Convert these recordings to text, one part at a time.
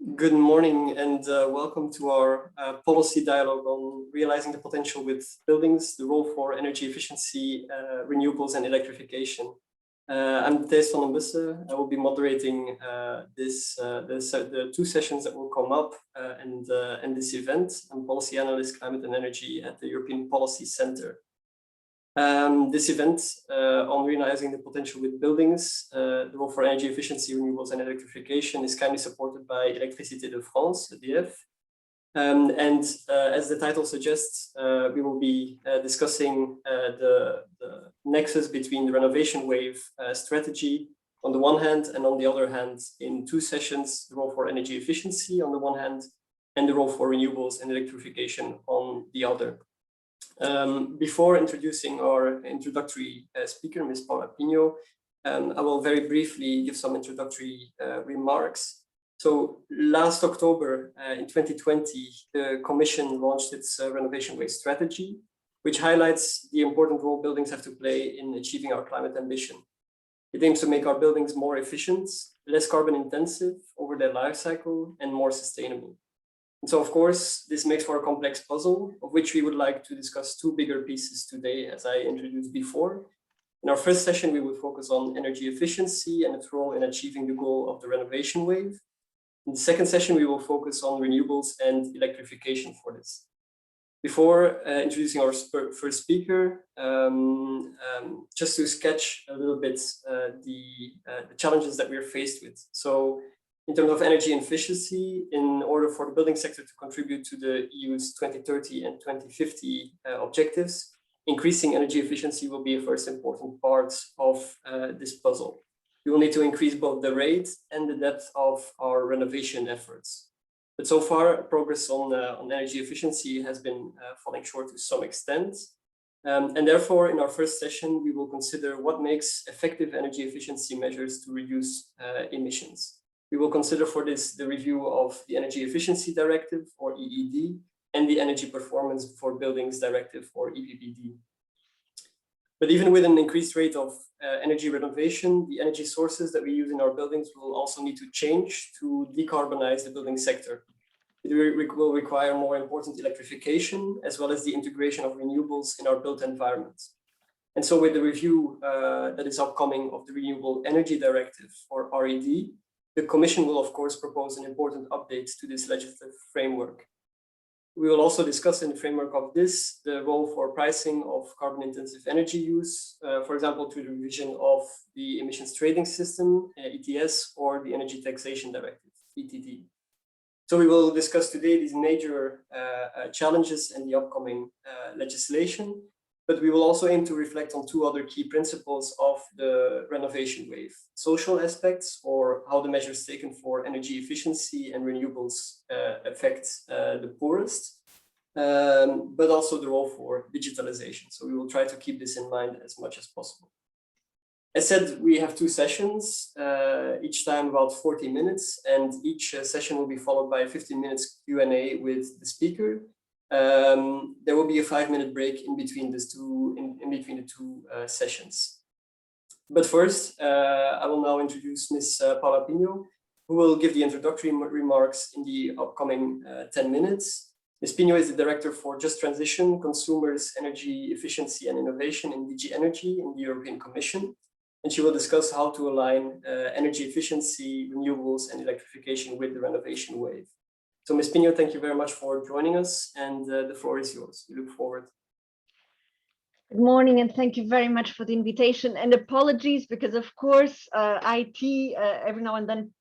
Good morning and welcome to our policy dialogue on realizing the potential with buildings, the role for energy efficiency, renewables and electrification. I'm Thijs van den Bussen. I will be moderating the two sessions that will come up and this event. I'm policy analyst, climate and energy at the European Policy Center. This event on realizing the potential with buildings, the role for energy efficiency, renewables and electrification is kindly supported by Electricité de France, EDF. As the title suggests, we will be discussing the nexus between the renovation wave strategy on the one hand, and on the other hand, in two sessions, the role for energy efficiency on the one hand, and the role for renewables and electrification on the other. Before introducing our introductory speaker, Ms. Paula Pinho, I will very briefly give some introductory remarks. So last October in 2020, the Commission launched its renovation wave strategy, which highlights the important role buildings have to play in achieving our climate ambition. It aims to make our buildings more efficient, less carbon intensive over their life cycle, and more sustainable. And so, of course, this makes for a complex puzzle, of which we would like to discuss two bigger pieces today, as I introduced before. In our first session, we will focus on energy efficiency and its role in achieving the goal of the renovation wave. In the second session, we will focus on renewables and electrification for this. Before introducing our first speaker, just to sketch a little bit the challenges that we're faced with. So, in terms of energy efficiency, in order for the building sector to contribute to the EU's 2030 and 2050 objectives, increasing energy efficiency will be a first important part of this puzzle. We will need to increase both the rate and the depth of our renovation efforts. But so far, progress on energy efficiency has been falling short to some extent. And therefore, in our first session, we will consider what makes effective energy efficiency measures to reduce emissions. We will consider for this the review of the Energy Efficiency Directive, or EED, and the Energy Performance for Buildings Directive, or Eppd. But even with an increased rate of energy renovation, the energy sources that we use in our buildings will also need to change to decarbonize the building sector. It will require more important electrification, as well as the integration of renewables in our built environment. And so with the review that is upcoming of the Renewable Energy Directive, or RED, the Commission will, of course, propose an important update to this legislative framework. We will also discuss in the framework of this the role for pricing of carbon-intensive energy use, for example, through the revision of the emissions trading system, ETS, or the Energy Taxation Directive, ETD. So we will discuss today these major challenges and the upcoming legislation. But we will also aim to reflect on two other key principles of the renovation wave: social aspects, or how the measures taken for energy efficiency and renewables affect the poorest, but also the role for digitalization. So we will try to keep this in mind as much as possible. As said, we have two sessions, each time about 40 minutes, and each session will be followed by a 15 minutes Q&A with the speaker. There will be a 5-minute break in between the two sessions. But first, I will now introduce Ms. Paula Pinho, who will give the introductory remarks in the upcoming 10 minutes. Ms. Pinho is the Director for Just Transition, Consumers, Energy Efficiency and Innovation in DG Energy in the European Commission. And she will discuss how to align energy efficiency, renewables and electrification with the renovation wave. So, Ms. Pinho, thank you very much for joining us, and the floor is yours. We look forward. Good morning, and thank you very much for the invitation. And apologies, because of course, IT every now and then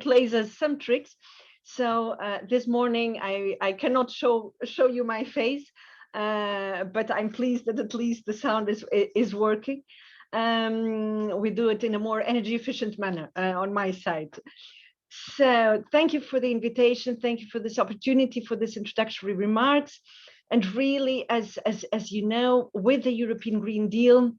plays us some tricks. So this morning, I cannot show you my face, but I'm pleased that at least the sound is working. We do it in a more energy efficient manner on my side. So thank you for the invitation. Thank you for this opportunity, for this introductory remarks. And really, as you know, with the European Green Deal,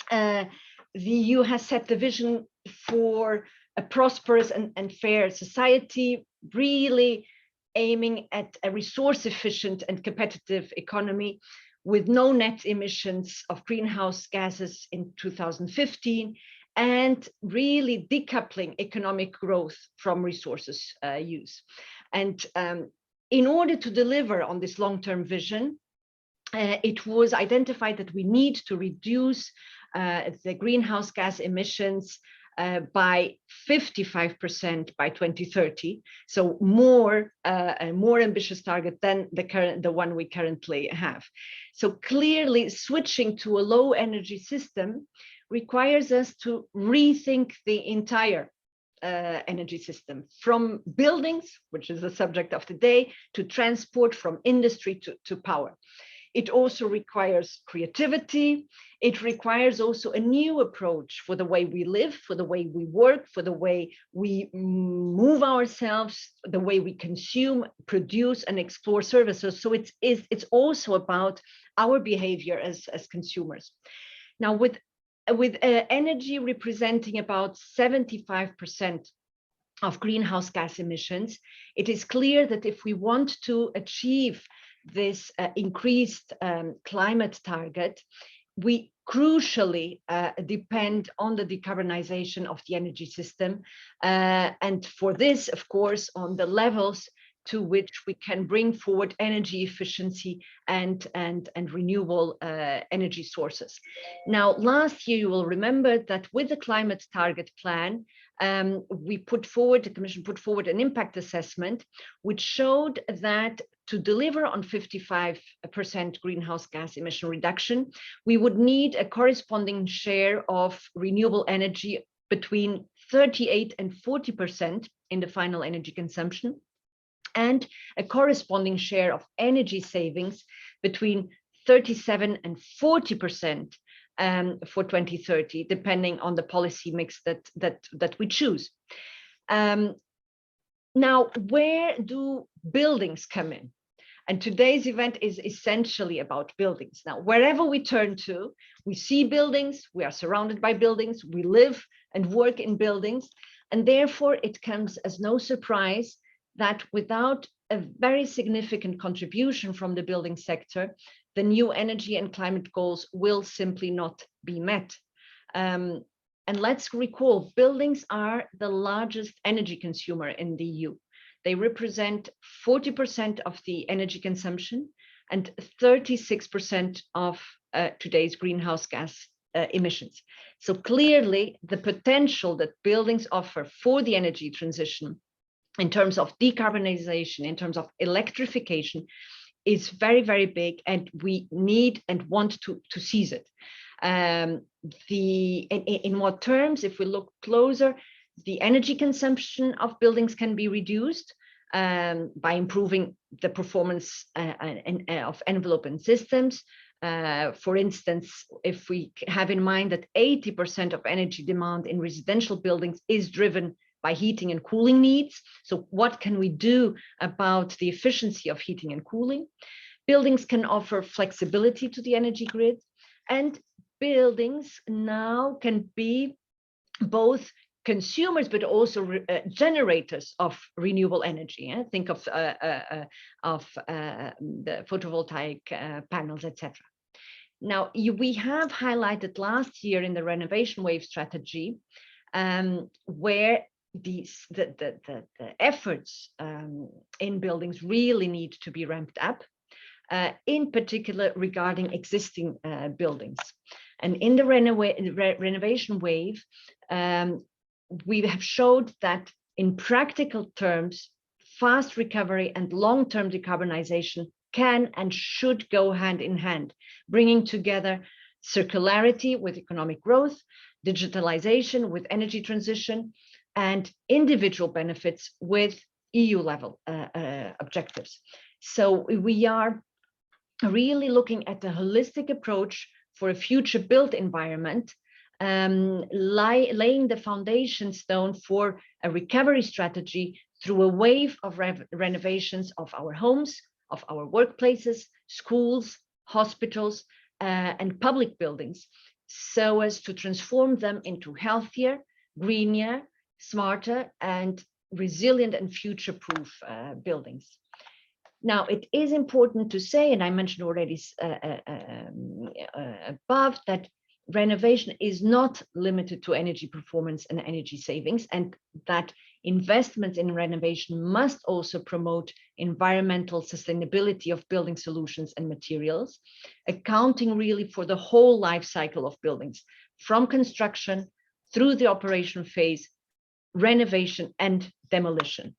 the EU has set the vision for a prosperous and fair society, really aiming at a resource efficient and competitive economy with no net emissions of greenhouse gases in 2015 and really decoupling economic growth from resources use. And in order to deliver on this long-term vision, it was identified that we need to reduce the greenhouse gas emissions by 55% by 2030. So more a more ambitious target than the one we currently have. So clearly switching to a low energy system requires us to rethink the entire energy system, from buildings, which is the subject of today, to transport, from industry to power. It also requires creativity. It requires also a new approach for the way we live, for the way we work, for the way we move ourselves, the way we consume, produce, and explore services. So it's also about our behavior as consumers. Now, with energy representing about 75% of greenhouse gas emissions, it is clear that if we want to achieve this increased climate target, we crucially depend on the decarbonization of the energy system. And for this, of course, on the levels to which we can bring forward energy efficiency and renewable energy sources. Now, last year, you will remember that with the climate target plan, the Commission put forward an impact assessment, which showed that to deliver on 55% greenhouse gas emission reduction, we would need a corresponding share of renewable energy between 38 and 40% in the final energy consumption, and a corresponding share of energy savings between 37 and 40% for 2030, depending on the policy mix that we choose. Now, where do buildings come in? And today's event is essentially about buildings. Now, wherever we turn to, we see buildings, we are surrounded by buildings, we live and work in buildings, and therefore it comes as no surprise that without a very significant contribution from the building sector, the new energy and climate goals will simply not be met. And let's recall, buildings are the largest energy consumer in the EU. They represent 40% of the energy consumption and 36% of today's greenhouse gas emissions. So clearly, the potential that buildings offer for the energy transition in terms of decarbonization, in terms of electrification, is very, very big, and we need and want to seize it. In what terms, if we look closer, the energy consumption of buildings can be reduced by improving the performance of envelope and systems. For instance, if we have in mind that 80% of energy demand in residential buildings is driven by heating and cooling needs. So what can we do about the efficiency of heating and cooling? Buildings can offer flexibility to the energy grid, and buildings now can be both consumers, but also generators of renewable energy. Think of the photovoltaic panels, etc. Now, we have highlighted last year in the renovation wave strategy where the efforts in buildings really need to be ramped up, in particular regarding existing buildings. And in the renovation wave, we have showed that in practical terms, fast recovery and long-term decarbonization can and should go hand in hand, bringing together circularity with economic growth, digitalization with energy transition, and individual benefits with EU-level objectives. So we are really looking at a holistic approach for a future built environment, laying the foundation stone for a recovery strategy through a wave of renovations of our homes, of our workplaces, schools, hospitals, and public buildings, so as to transform them into healthier, greener, smarter, and resilient and future-proof buildings. Now, it is important to say, and I mentioned already above, that renovation is not limited to energy performance and energy savings, and that investments in renovation must also promote environmental sustainability of building solutions and materials, accounting really for the whole life cycle of buildings, from construction through the operation phase, renovation and demolition.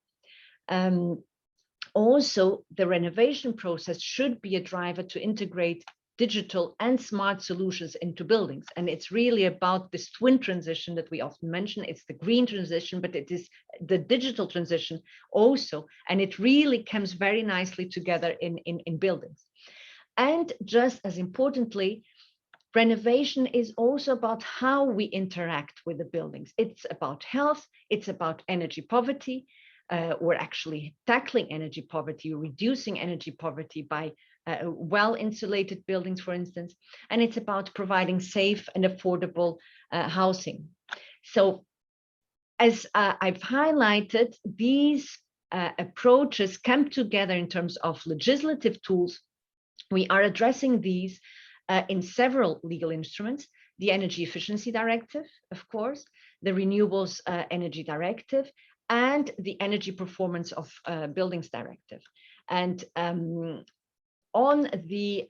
Also, the renovation process should be a driver to integrate digital and smart solutions into buildings. And it's really about this twin transition that we often mention. It's the green transition, but it is the digital transition also. And it really comes very nicely together in buildings. And just as importantly, renovation is also about how we interact with the buildings. It's about health, it's about energy poverty, or actually tackling energy poverty, reducing energy poverty by well-insulated buildings, for instance, and it's about providing safe and affordable housing. So as I've highlighted, these approaches come together in terms of legislative tools. We are addressing these in several legal instruments: the Energy Efficiency Directive, of course, the Renewables Energy Directive, and the Energy Performance of Buildings Directive. And on the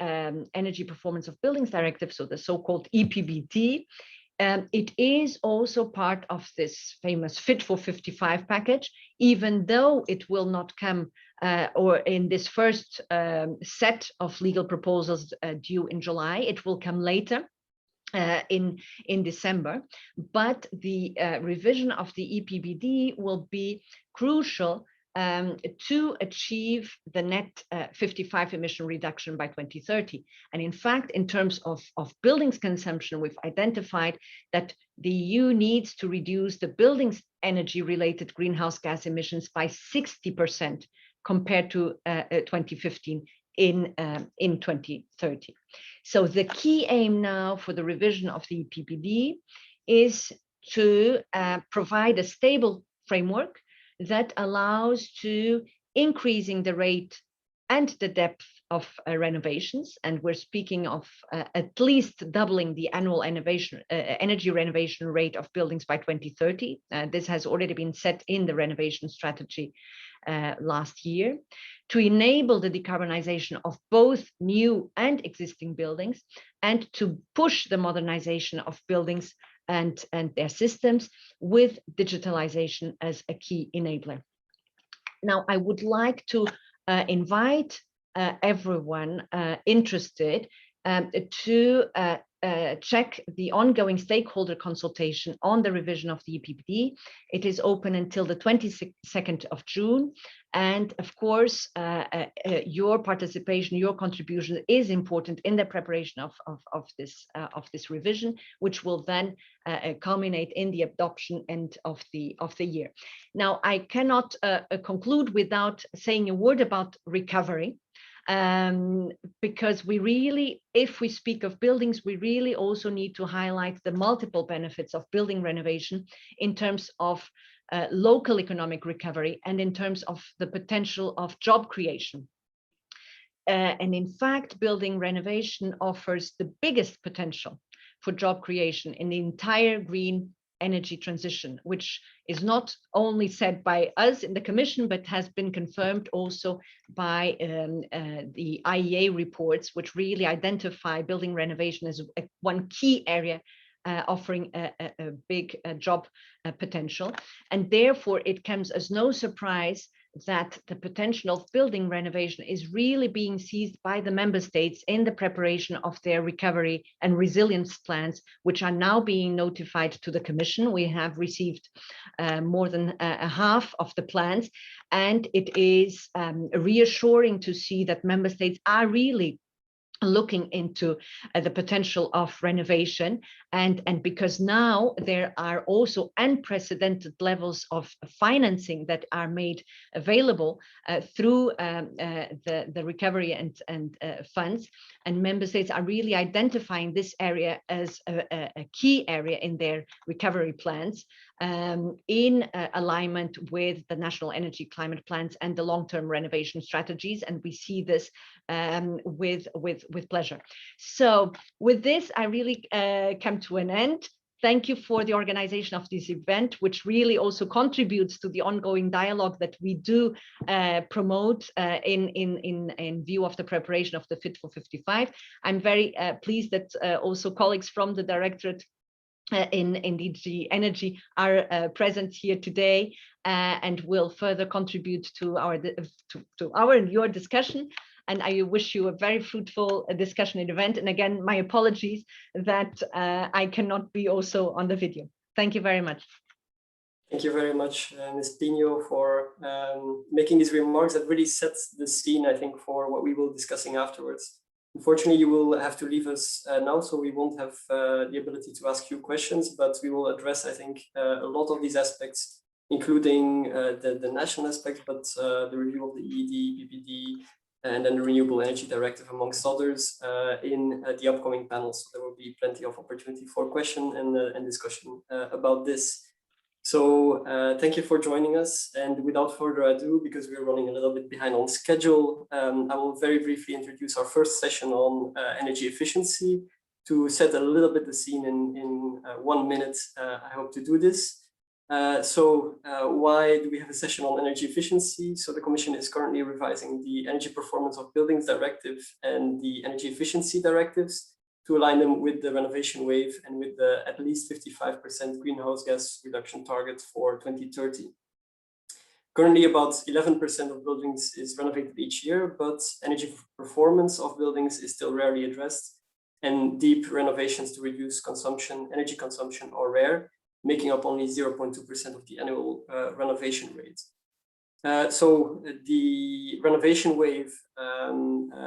Energy Performance of Buildings Directive, so the so-called Eppd, it is also part of this famous Fit for 55 package, even though it will not come or in this first set of legal proposals due in July. It will come later in December, but the revision of the Eppd will be crucial to achieve the net 55 emission reduction by 2030. And in fact, in terms of buildings consumption, we've identified that the EU needs to reduce the buildings energy related greenhouse gas emissions by 60% compared to 2015 in 2030. So the key aim now for the revision of the Eppd is to provide a stable framework that allows to increasing the rate and the depth of renovations. And we're speaking of at least doubling the annual energy renovation rate of buildings by 2030. This has already been set in the renovation strategy last year, to enable the decarbonization of both new and existing buildings, and to push the modernization of buildings and their systems with digitalization as a key enabler. Now, I would like to invite everyone interested to check the ongoing stakeholder consultation on the revision of the Eppd. It is open until the 22nd of June. And of course, your participation, your contribution is important in the preparation of this revision, which will then culminate in the adoption end of the year. Now, I cannot conclude without saying a word about recovery. Because we really, if we speak of buildings, we really also need to highlight the multiple benefits of building renovation in terms of local economic recovery and in terms of the potential of job creation. And in fact, building renovation offers the biggest potential for job creation in the entire green energy transition, which is not only said by us in the Commission, but has been confirmed also by the IEA reports, which really identify building renovation as one key area offering a big job potential. And therefore, it comes as no surprise that the potential of building renovation is really being seized by the member states in the preparation of their recovery and resilience plans, which are now being notified to the Commission. We have received more than half of the plans, and it is reassuring to see that member states are really looking into the potential of renovation, and because now there are also unprecedented levels of financing that are made available through the recovery and funds, and member states are really identifying this area as a key area in their recovery plans. in alignment with the national energy climate plans and the long-term renovation strategies, and we see this with pleasure. So with this, I really come to an end. Thank you for the organization of this event, which really also contributes to the ongoing dialogue that we do promote in view of the preparation of the Fit for 55. I'm very pleased that also colleagues from the Directorate in DG Energy are present here today and will further contribute to our and your discussion. And I wish you a very fruitful discussion and event. And again, my apologies that I cannot be also on the video. Thank you very much. Thank you very much, Ms. Pinho, for making these remarks that really sets the scene, I think, for what we will be discussing afterwards. Unfortunately, you will have to leave us now, so we won't have the ability to ask you questions, but we will address, I think, a lot of these aspects, including the national aspects, but the review of the EPD, Eppd, and then the Renewable Energy Directive, amongst others, in the upcoming panels. So there will be plenty of opportunity for question and discussion about this. So thank you for joining us. And without further ado, because we're running a little bit behind on schedule, I will very briefly introduce our first session on energy efficiency to set a little bit the scene in 1 minute. I hope to do this. Why do we have a session on energy efficiency? So the Commission is currently revising the Energy Performance of Buildings Directive and the Energy Efficiency Directives to align them with the renovation wave and with the at least 55% greenhouse gas reduction target for 2030. Currently, about 11% of buildings is renovated each year, but energy performance of buildings is still rarely addressed, and deep renovations to reduce energy consumption are rare, making up only 0.2% of the annual renovation rate. So the renovation wave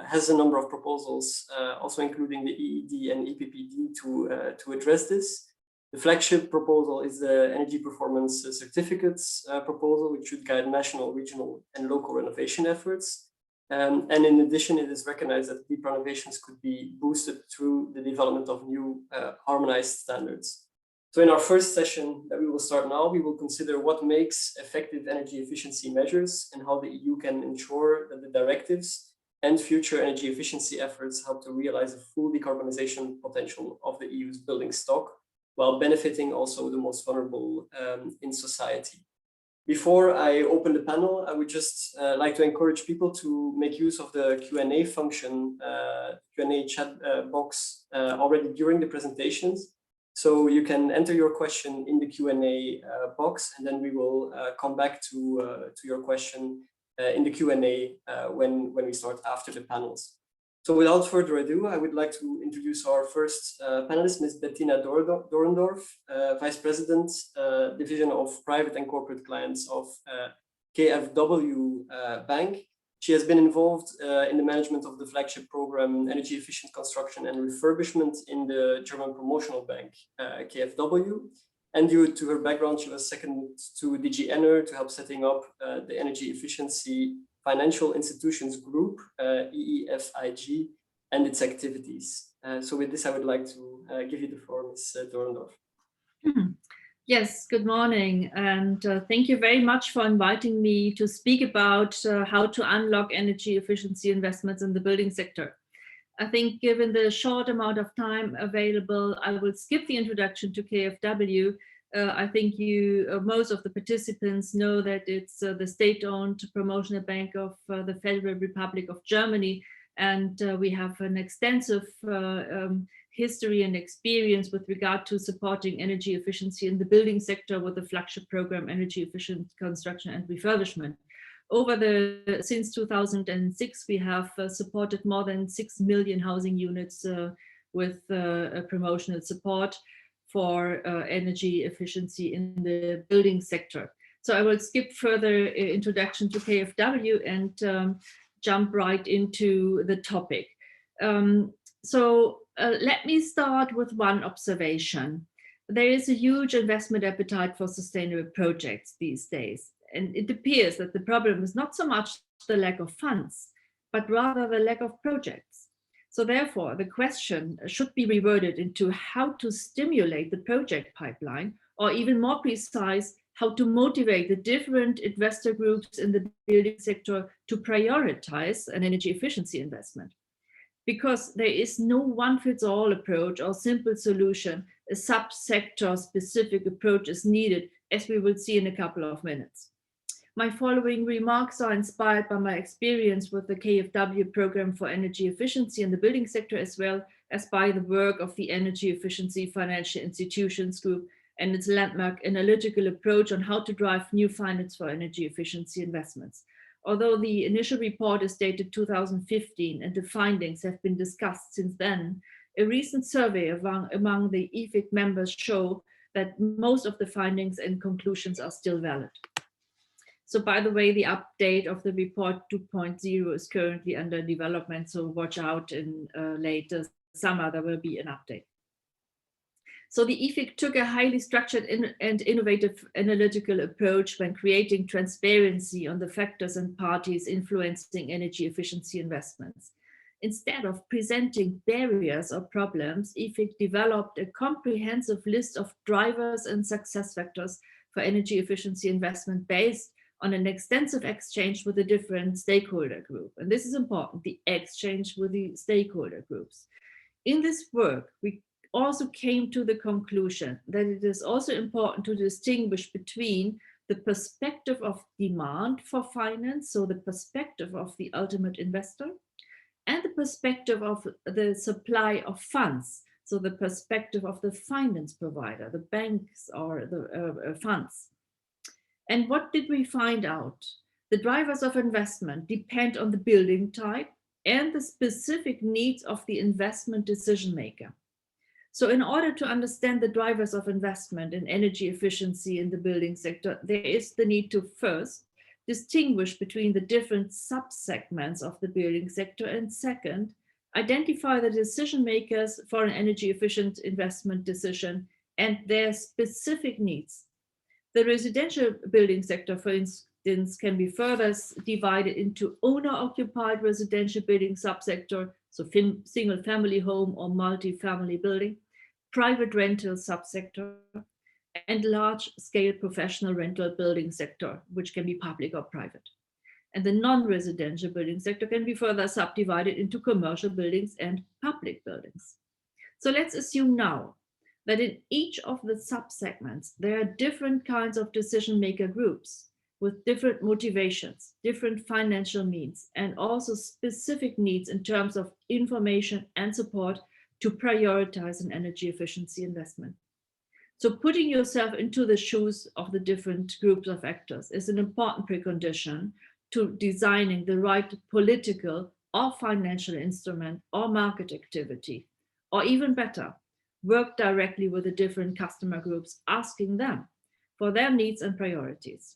has a number of proposals, also including the EED and EPPD to address this. The flagship proposal is the Energy Performance Certificates proposal, which should guide national, regional, and local renovation efforts. And in addition, it is recognized that deep renovations could be boosted through the development of new harmonized standards. So in our first session that we will start now, we will consider what makes effective energy efficiency measures and how the EU can ensure that the directives and future energy efficiency efforts help to realize the full decarbonization potential of the EU's building stock, while benefiting also the most vulnerable in society. Before I open the panel, I would just like to encourage people to make use of the Q&A function, Q&A chat box already during the presentations. So you can enter your question in the Q&A box, and then we will come back to your question in the Q&A when we start after the panels. So without further ado, I would like to introduce our first panelist, Ms. Bettina Dorendorf, Vice President, Division of Private and Corporate Clients of KfW Bank. She has been involved in the management of the flagship program, Energy Efficient Construction and Refurbishment in the German promotional bank, KfW. And due to her background, she was second to DG Ener to help setting up the Energy Efficiency Financial Institutions Group, EEFIG, and its activities. So with this, I would like to give you the floor, Ms. Dorendorf. Yes, good morning, and thank you very much for inviting me to speak about how to unlock energy efficiency investments in the building sector. I think given the short amount of time available, I will skip the introduction to KfW. I think most of the participants know that it's the state-owned promotional bank of the Federal Republic of Germany, and we have an extensive history and experience with regard to supporting energy efficiency in the building sector with the flagship program, Energy Efficient Construction and Refurbishment. Since 2006, we have supported more than 6 million housing units with a promotional support for energy efficiency in the building sector. So I will skip further introduction to KfW and jump right into the topic. Let me start with one observation. There is a huge investment appetite for sustainable projects these days. And it appears that the problem is not so much the lack of funds, but rather the lack of projects. So therefore, the question should be reworded into how to stimulate the project pipeline or even more precise, how to motivate the different investor groups in the building sector to prioritize an energy efficiency investment. Because there is no one-fits-all approach or simple solution, a subsector specific approach is needed, as we will see in a couple of minutes. My following remarks are inspired by my experience with the KfW program for energy efficiency in the building sector, as well as by the work of the Energy Efficiency Financial Institutions Group and its landmark analytical approach on how to drive new finance for energy efficiency investments. Although the initial report is dated 2015 and the findings have been discussed since then, a recent survey among the EFIC members show that most of the findings and conclusions are still valid. So by the way, the update of the report 2.0 is currently under development, so watch out in later summer, there will be an update. So the EFIC took a highly structured and innovative analytical approach when creating transparency on the factors and parties influencing energy efficiency investments. Instead of presenting barriers or problems, EFIC developed a comprehensive list of drivers and success factors for energy efficiency investment based on an extensive exchange with the different stakeholder group. And this is important, the exchange with the stakeholder groups. In this work, we also came to the conclusion that it is also important to distinguish between the perspective of demand for finance, so the perspective of the ultimate investor, and the perspective of the supply of funds, so the perspective of the finance provider, the banks or the funds. And what did we find out? The drivers of investment depend on the building type and the specific needs of the investment decision maker. So in order to understand the drivers of investment in energy efficiency in the building sector, there is the need to first distinguish between the different subsegments of the building sector, and second, identify the decision makers for an energy efficient investment decision and their specific needs. The residential building sector, for instance, can be further divided into owner-occupied residential building subsector, so single family home or multi-family building, private rental subsector, and large-scale professional rental building sector, which can be public or private. And the non-residential building sector can be further subdivided into commercial buildings and public buildings. So let's assume now that in each of the subsegments, there are different kinds of decision maker groups with different motivations, different financial means, and also specific needs in terms of information and support to prioritize an energy efficiency investment. So putting yourself into the shoes of the different groups of actors is an important precondition to designing the right political or financial instrument or market activity, or even better, work directly with the different customer groups, asking them for their needs and priorities.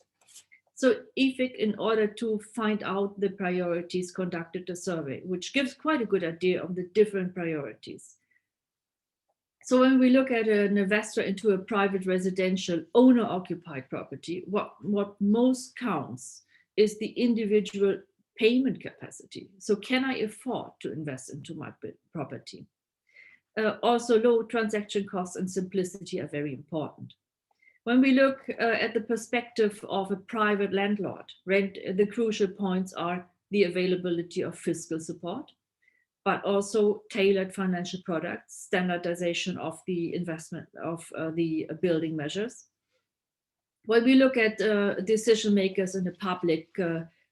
So EFIC, in order to find out the priorities, conducted a survey, which gives quite a good idea of the different priorities. So when we look at an investor into a private residential owner-occupied property, what most counts is the individual payment capacity. So can I afford to invest into my property? Also, low transaction costs and simplicity are very important. When we look at the perspective of a private landlord, the crucial points are the availability of fiscal support, but also tailored financial products, standardization of the investment of the building measures. When we look at decision makers in the public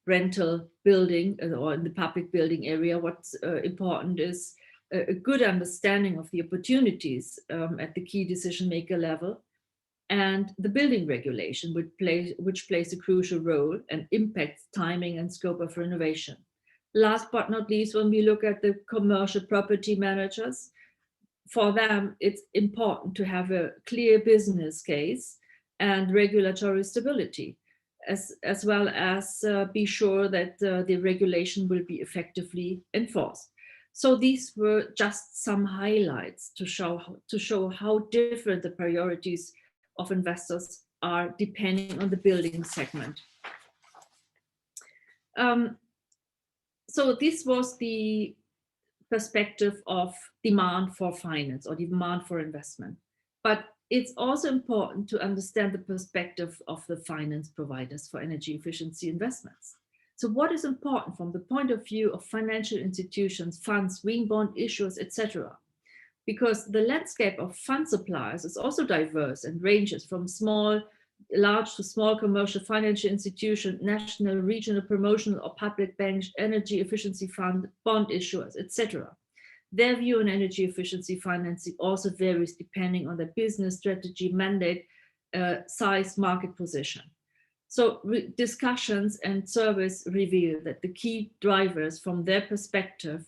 rental building or in the public building area, what's important is a good understanding of the opportunities at the key decision maker level, and the building regulation, which plays a crucial role and impacts timing and scope of renovation. Last but not least, when we look at the commercial property managers, for them, it's important to have a clear business case and regulatory stability, as well as be sure that the regulation will be effectively enforced. So these were just some highlights to show how different the priorities of investors are depending on the building segment. So this was the perspective of demand for finance or demand for investment. But it's also important to understand the perspective of the finance providers for energy efficiency investments. So what is important from the point of view of financial institutions, funds, green bond issuers, etc.? Because the landscape of fund suppliers is also diverse and ranges from large to small commercial financial institution, national, regional, promotional or public banks, energy efficiency fund, bond issuers, etc. Their view on energy efficiency financing also varies depending on their business strategy, mandate, size, market position. So discussions and surveys reveal that the key drivers from their perspective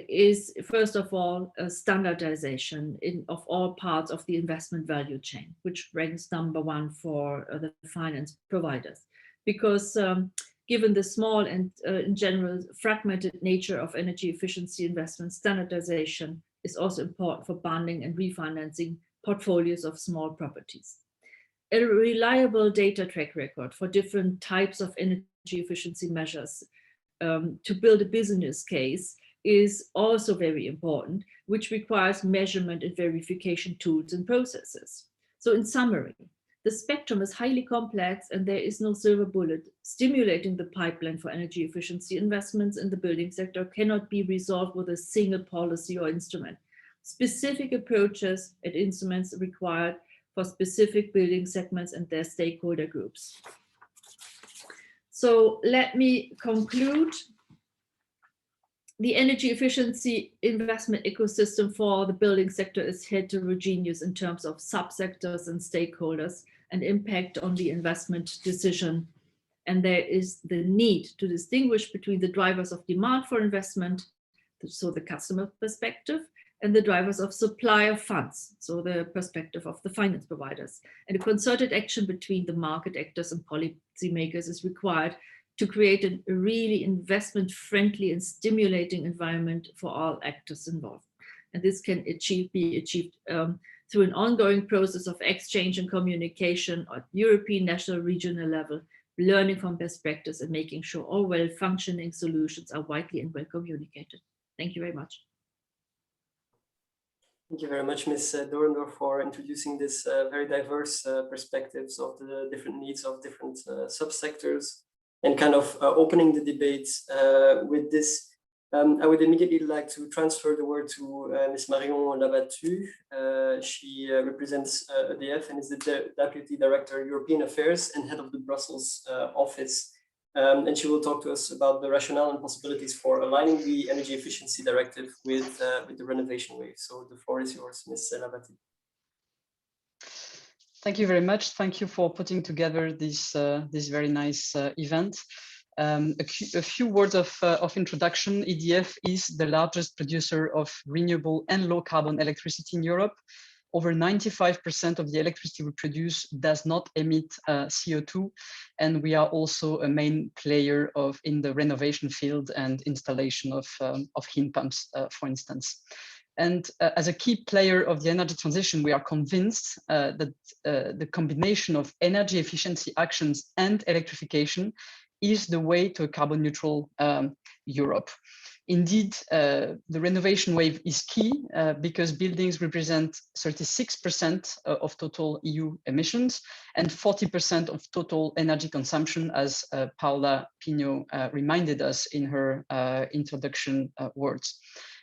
is, first of all, a standardization of all parts of the investment value chain, which ranks #1 for the finance providers. Because given the small and in general fragmented nature of energy efficiency investment, standardization is also important for bonding and refinancing portfolios of small properties. A reliable data track record for different types of energy efficiency measures to build a business case is also very important, which requires measurement and verification tools and processes. So in summary, the spectrum is highly complex and there is no silver bullet. Stimulating the pipeline for energy efficiency investments in the building sector cannot be resolved with a single policy or instrument. Specific approaches and instruments are required for specific building segments and their stakeholder groups. So let me conclude. The energy efficiency investment ecosystem for the building sector is heterogeneous in terms of subsectors and stakeholders and impact on the investment decision. And there is the need to distinguish between the drivers of demand for investment, so the customer perspective, and the drivers of supply of funds, so the perspective of the finance providers. And a concerted action between the market actors and policymakers is required to create a really investment-friendly and stimulating environment for all actors involved. And this can be achieved through an ongoing process of exchange and communication at European, national, regional level, learning from best practice and making sure all well-functioning solutions are widely and well communicated. Thank you very much. Thank you very much, Ms. Dorendorf, for introducing this very diverse perspectives of the different needs of different subsectors, and kind of opening the debate with this. I would immediately like to transfer the word to Ms. Marion Labatut. She represents EDF and is the Deputy Director, European Affairs and head of the Brussels office. And she will talk to us about the rationale and possibilities for aligning the Energy Efficiency Directive with the renovation wave. So the floor is yours, Ms. Labatut. Thank you very much. Thank you for putting together this very nice event. A few words of introduction. EDF is the largest producer of renewable and low carbon electricity in Europe. Over 95% of the electricity we produce does not emit CO2, and we are also a main player in the renovation field and installation of heat pumps, for instance. And as a key player of the energy transition, we are convinced that the combination of energy efficiency actions and electrification is the way to a carbon neutral Europe. Indeed, the renovation wave is key because buildings represent 36% of total EU emissions and 40% of total energy consumption, as Paula Pinho reminded us in her introduction words.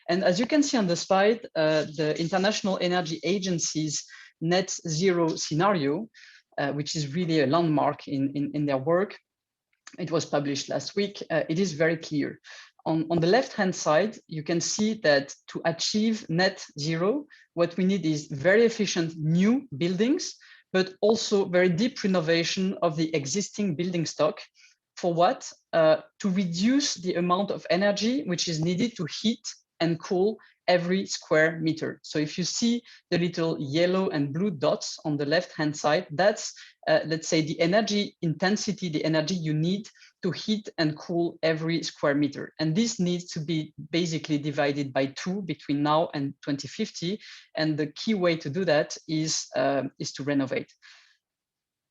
And as you can see on the slide, the International Energy Agency's net zero scenario, which is really a landmark in their work, it was published last week, it is very clear. On the left-hand side, you can see that to achieve net zero, what we need is very efficient new buildings, but also very deep renovation of the existing building stock. For what? To reduce the amount of energy which is needed to heat and cool every square meter. So if you see the little yellow and blue dots on the left-hand side, that's, let's say, the energy intensity, the energy you need to heat and cool every square meter. And this needs to be basically divided by 2 between now and 2050. And the key way to do that is to renovate.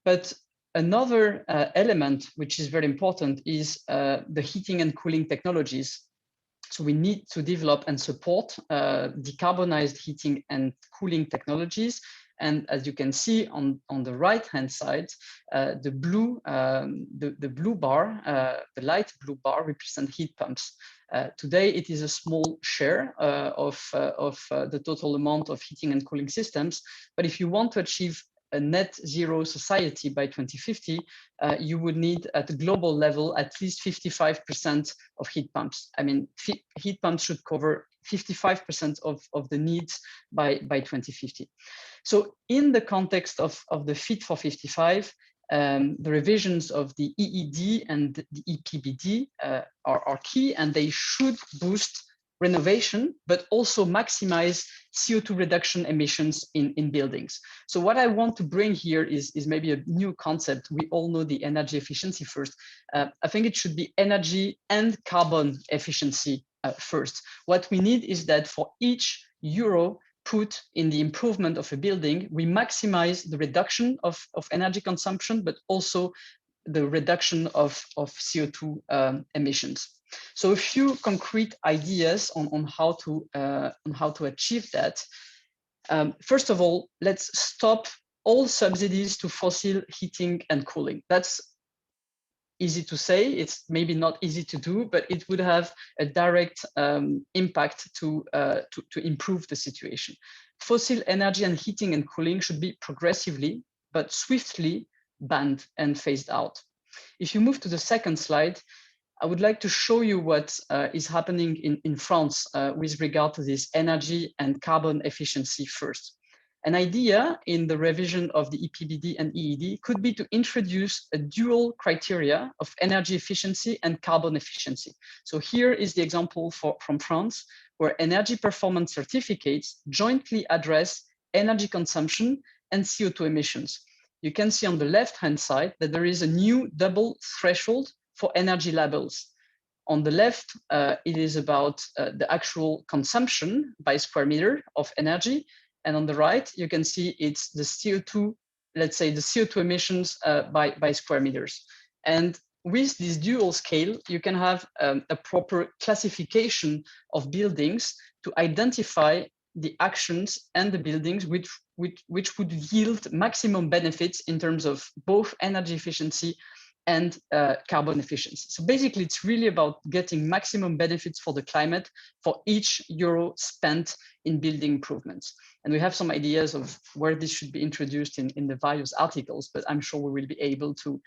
But another element, which is very important, is the heating and cooling technologies. So we need to develop and support decarbonized heating and cooling technologies. And as you can see on the right-hand side, the blue bar, the light blue bar represent heat pumps. Today, it is a small share of the total amount of heating and cooling systems. But if you want to achieve a net zero society by 2050, you would need at the global level at least 55% of heat pumps. I mean, heat pumps should cover 55% of the needs by 2050. So in the context of the Fit for 55, the revisions of the EED and the Eppd are key, and they should boost renovation, but also maximize CO2 reduction emissions in buildings. So what I want to bring here is maybe a new concept. We all know the energy efficiency first. I think it should be energy and carbon efficiency first. What we need is that for each euro put in the improvement of a building, we maximize the reduction of energy consumption, but also the reduction of CO2 emissions. So a few concrete ideas on how to achieve that. First of all, let's stop all subsidies to fossil heating and cooling. That's easy to say, it's maybe not easy to do, but it would have a direct impact to improve the situation. Fossil energy and heating and cooling should be progressively, but swiftly banned and phased out. If you move to the second slide, I would like to show you what is happening in France with regard to this energy and carbon efficiency first. An idea in the revision of the Eppd and EED could be to introduce a dual criteria of energy efficiency and carbon efficiency. So here is the example from France, where energy performance certificates jointly address energy consumption and CO2 emissions. You can see on the left-hand side that there is a new double threshold for energy labels. On the left, it is about the actual consumption by square meter of energy. And on the right, you can see it's the CO2, let's say the CO2 emissions by square meters. And with this dual scale, you can have a proper classification of buildings to identify the actions and the buildings which would yield maximum benefits in terms of both energy efficiency and carbon efficiency. So basically, it's really about getting maximum benefits for the climate for each euro spent in building improvements. And we have some ideas of where this should be introduced in the various articles, but I'm sure we will be able to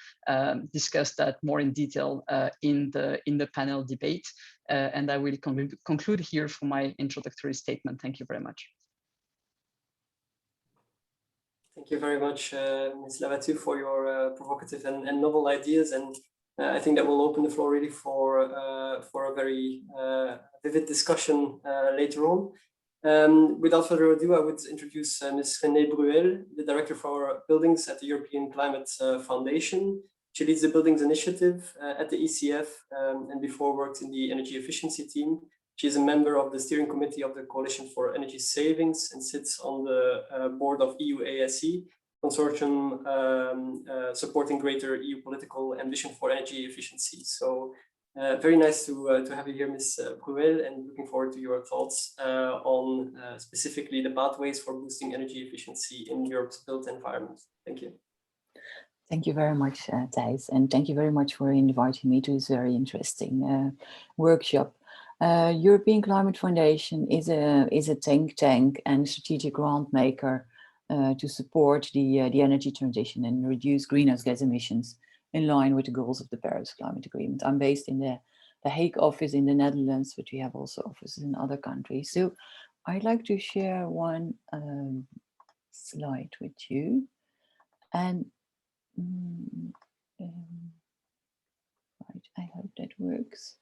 discuss that more in detail in the panel debate. And I will conclude here for my introductory statement. Thank you very much. Thank you very much, Ms. Labatut, for your provocative and novel ideas. And I think that will open the floor really for a very vivid discussion later on. Without further ado, I would introduce Ms. Renée Bruel, the Director for Buildings at the European Climate Foundation. She leads the Buildings Initiative at the ECF and before worked in the energy efficiency team. She is a member of the steering committee of the Coalition for Energy Savings and sits on the board of EU ASE, consortium supporting greater EU political ambition for energy efficiency. So very nice to have you here, Ms. Bruel, and looking forward to your thoughts on specifically the pathways for boosting energy efficiency in Europe's built environment. Thank you. Thank you very much, Thijs, and thank you very much for inviting me to this very interesting workshop. European Climate Foundation is a think tank and strategic grant maker to support the energy transition and reduce greenhouse gas emissions in line with the goals of the Paris Climate Agreement. I'm based in the Hague office in the Netherlands, but we have also offices in other countries. So I'd like to share one slide with you. And right, I hope that works.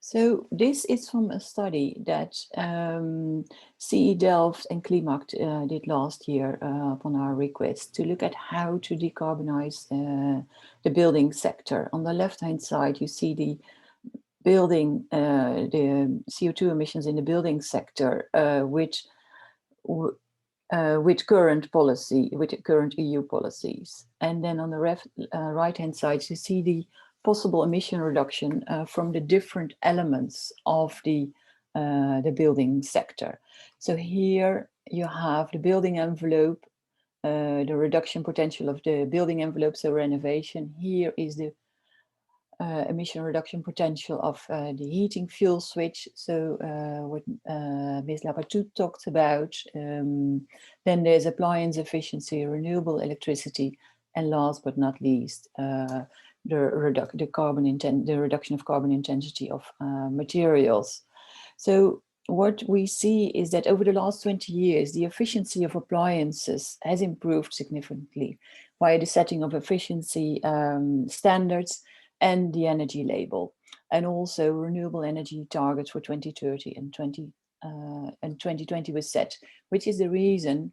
So this is from a study that CE Delft and Klimact did last year upon our request to look at how to decarbonize the building sector. On the left-hand side, you see the building, the CO2 emissions in the building sector, with current policy, with current EU policies. And then on the right-hand side, you see the possible emission reduction from the different elements of the the building sector. So here you have the building envelope, the reduction potential of the building envelope, so renovation. Here is the emission reduction potential of the heating fuel switch, so what Ms. Labatut talked about. Then there's appliance efficiency, renewable electricity, and last but not least, the reduction of carbon intensity of materials. So what we see is that over the last 20 years, the efficiency of appliances has improved significantly via the setting of efficiency standards and the energy label, and also renewable energy targets for 2030 and 2020 was set, which is the reason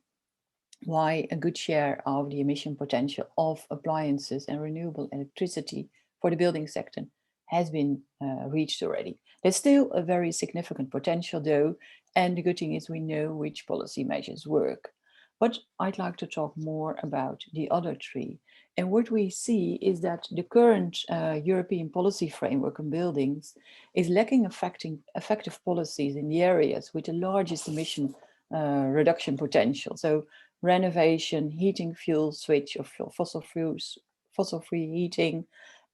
why a good share of the emission potential of appliances and renewable electricity for the building sector has been reached already. There's still a very significant potential though, and the good thing is we know which policy measures work. But I'd like to talk more about the other three. And what we see is that the current European policy framework on buildings is lacking effective policies in the areas with the largest emission reduction potential. So renovation, heating fuel switch of fossil-free heating,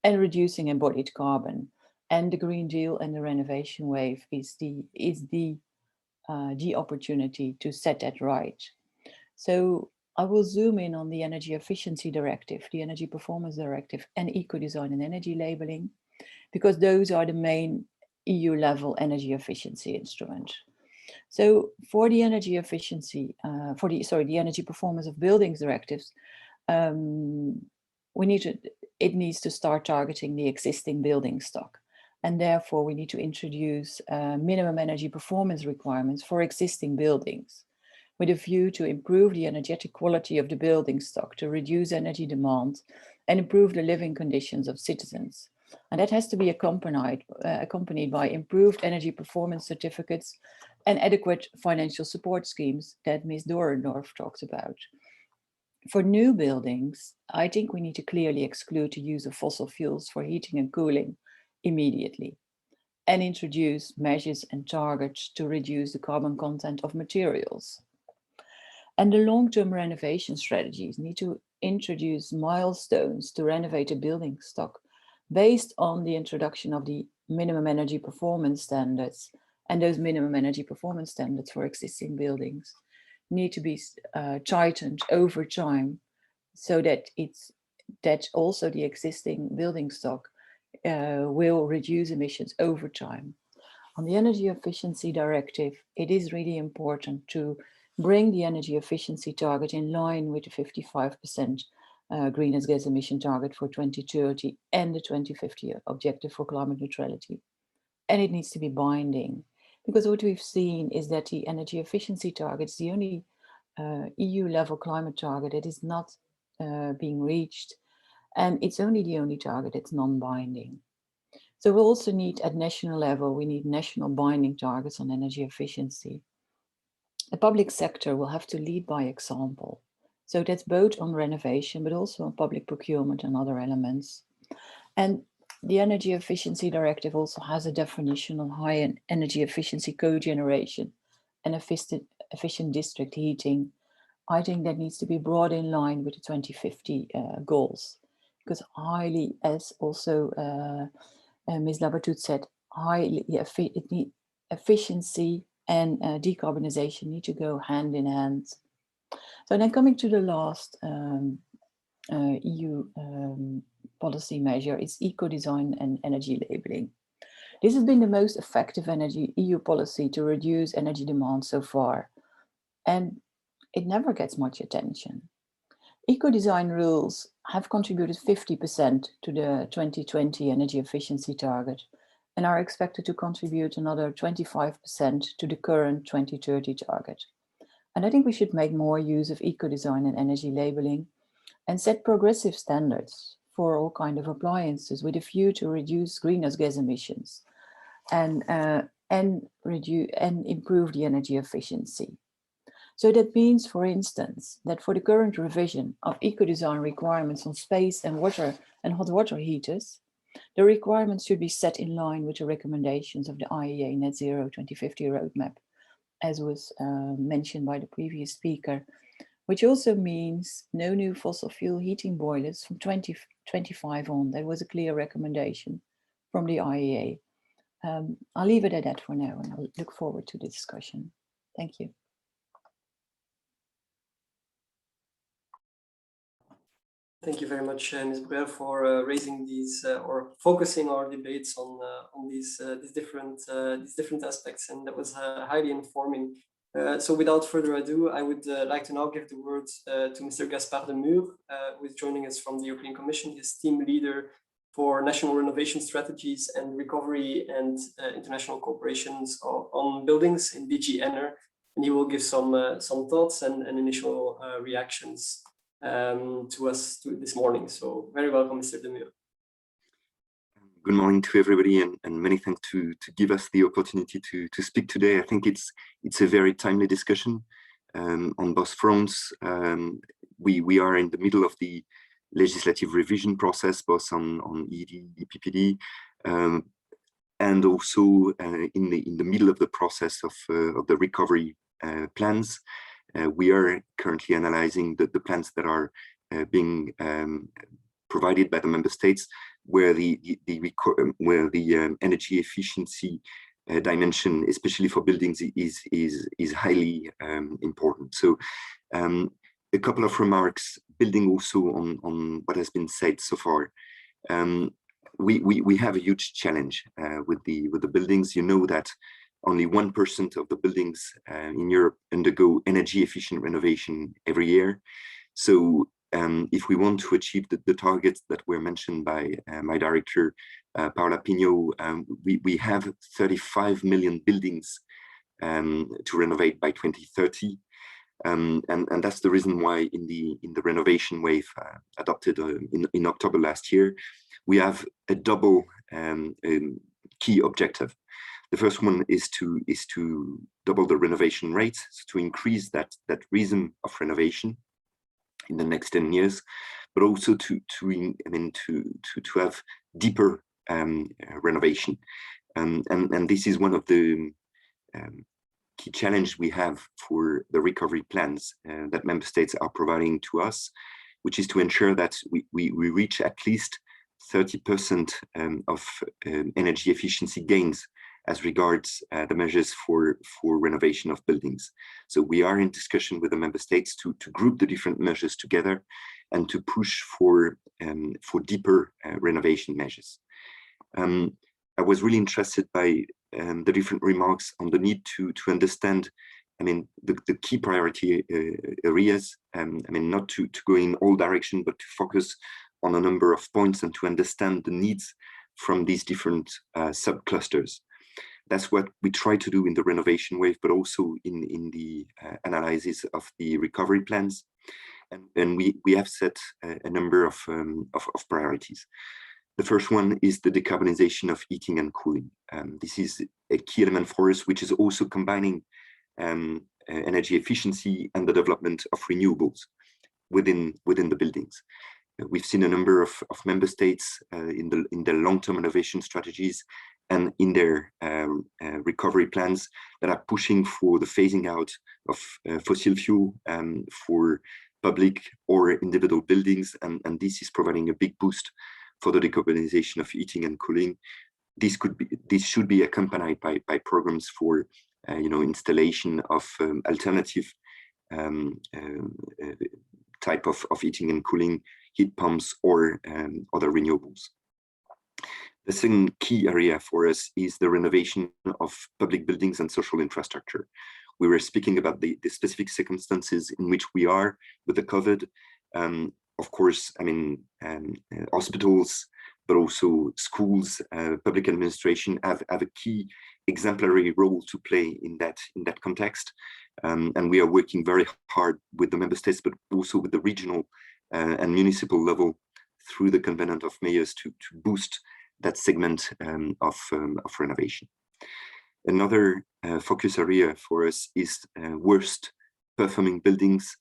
and reducing embodied carbon. And the Green Deal and the renovation wave is the opportunity to set that right. So I will zoom in on the Energy Efficiency Directive, the Energy Performance Directive, and Eco-Design and Energy Labeling, because those are the main EU-level energy efficiency instruments. So for the energy efficiency, the Energy Performance of Buildings directives, it needs to start targeting the existing building stock. And therefore we need to introduce minimum energy performance requirements for existing buildings, with a view to improve the energetic quality of the building stock, to reduce energy demand and improve the living conditions of citizens. And that has to be accompanied by improved energy performance certificates and adequate financial support schemes that Ms. Dorendorf talks about. For new buildings, I think we need to clearly exclude the use of fossil fuels for heating and cooling immediately, and introduce measures and targets to reduce the carbon content of materials. And the long-term renovation strategies need to introduce milestones to renovate a building stock based on the introduction of the minimum energy performance standards. And those minimum energy performance standards for existing buildings need to be tightened over time, so that also the existing building stock will reduce emissions over time. On the Energy Efficiency Directive, it is really important to bring the energy efficiency target in line with the 55% greenhouse gas emission target for 2030 and the 2050 objective for climate neutrality. And it needs to be binding, because what we've seen is that the energy efficiency target is the only EU level climate target that is not being reached, and it's only the only target that's non-binding. So we also need at national level, we need national binding targets on energy efficiency. The public sector will have to lead by example. So that's both on renovation, but also on public procurement and other elements. And the Energy Efficiency Directive also has a definition on high energy efficiency cogeneration and efficient district heating. I think that needs to be brought in line with the 2050 goals, because highly, as also Ms. Labatut said, efficiency and decarbonization need to go hand in hand. So then coming to the last EU policy measure, is eco-design and energy labeling. This has been the most effective EU policy to reduce energy demand so far, and it never gets much attention. Eco-design rules have contributed 50% to the 2020 energy efficiency target, and are expected to contribute another 25% to the current 2030 target. And I think we should make more use of eco-design and energy labeling and set progressive standards for all kinds of appliances with a view to reduce greenhouse gas emissions and improve the energy efficiency. So that means, for instance, that for the current revision of eco-design requirements on space and water and hot water heaters, The requirements should be set in line with the recommendations of the IEA Net Zero 2050 roadmap, as was mentioned by the previous speaker, which also means no new fossil fuel heating boilers from 2025 on. That was a clear recommendation from the IEA. I'll leave it at that for now, and I'll look forward to the discussion. Thank you. Thank you very much, Ms. Bruel, for raising these or focusing our debates on these different aspects, and that was highly informing. So without further ado, I would like to now give the word to Mr. Gaspard Demur, who is joining us from the European Commission. He's team leader for national renovation strategies and recovery and international cooperations on buildings in DG ENER, and he will give some thoughts and initial reactions to us this morning. So very welcome, Mr. Demur. Good morning to everybody, and many thanks to give us the opportunity to speak today. I think it's a very timely discussion on both fronts. We are in the middle of the legislative revision process, both on Eppd, and also in the middle of the process of the recovery plans. We are currently analyzing the plans that are being provided by the member states, where the energy efficiency dimension, especially for buildings, is highly important. So a couple of remarks, building also on what has been said so far. We have a huge challenge with the buildings. You know that only 1% of the buildings in Europe undergo energy efficient renovation every year. So if we want to achieve the targets that were mentioned by my director, Paula Pinho, we have 35 million buildings to renovate by 2030. And that's the reason why in the renovation wave adopted in October last year, we have a double key objective. The first one is to double the renovation rate, so to increase that rhythm of renovation in the next 10 years, but also to have deeper renovation. And this is one of the key challenges we have for the recovery plans that member states are providing to us, which is to ensure that we reach at least 30% of energy efficiency gains as regards the measures for renovation of buildings. So we are in discussion with the member states to group the different measures together and to push for deeper renovation measures. I was really interested by the different remarks on the need to understand, the key priority areas, not to go in all directions, but to focus on a number of points and to understand the needs from these different sub-clusters. That's what we try to do in the renovation wave, but also in the analysis of the recovery plans. And we have set a number of priorities. The first one is the decarbonization of heating and cooling. This is a key element for us, which is also combining energy efficiency and the development of renewables within the buildings. We've seen a number of member states in their long-term innovation strategies and in their recovery plans that are pushing for the phasing out of fossil fuel for public or individual buildings, and this is providing a big boost for the decarbonization of heating and cooling. This should be accompanied by programs for installation of alternative type of heating and cooling, heat pumps or other renewables. The second key area for us is the renovation of public buildings and social infrastructure. We were speaking about the specific circumstances in which we are with the COVID. Of course, hospitals, but also schools, public administration have a key exemplary role to play in that context. And we are working very hard with the member states, but also with the regional and municipal level through the Covenant of Mayors to boost that segment of renovation. Another focus area for us is worst performing buildings,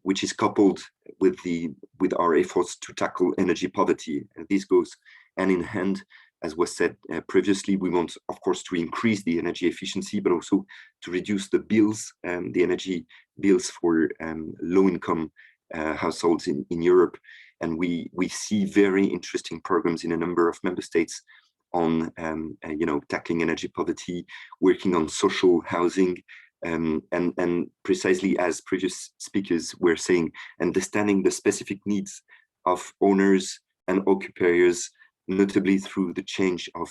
which is coupled with our efforts to tackle energy poverty. And this goes hand in hand, as was said previously. We want, of course, to increase the energy efficiency, but also to reduce the bills, the energy bills for low-income households in Europe. And we see very interesting programs in a number of member states on tackling energy poverty, working on social housing, and precisely as previous speakers were saying, understanding the specific needs of owners and occupiers, notably through the change of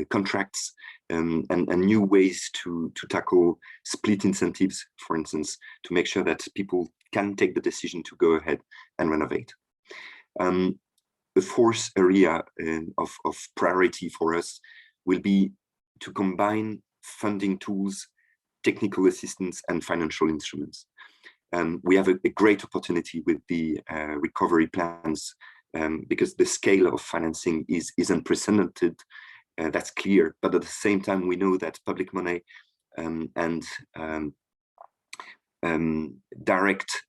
contracts and new ways to tackle split incentives, for instance, to make sure that people can take the decision to go ahead and renovate. The fourth area of priority for us will be to combine funding tools, technical assistance, and financial instruments. We have a great opportunity with the recovery plans because the scale of financing is unprecedented. That's clear, but at the same time, we know that public money and direct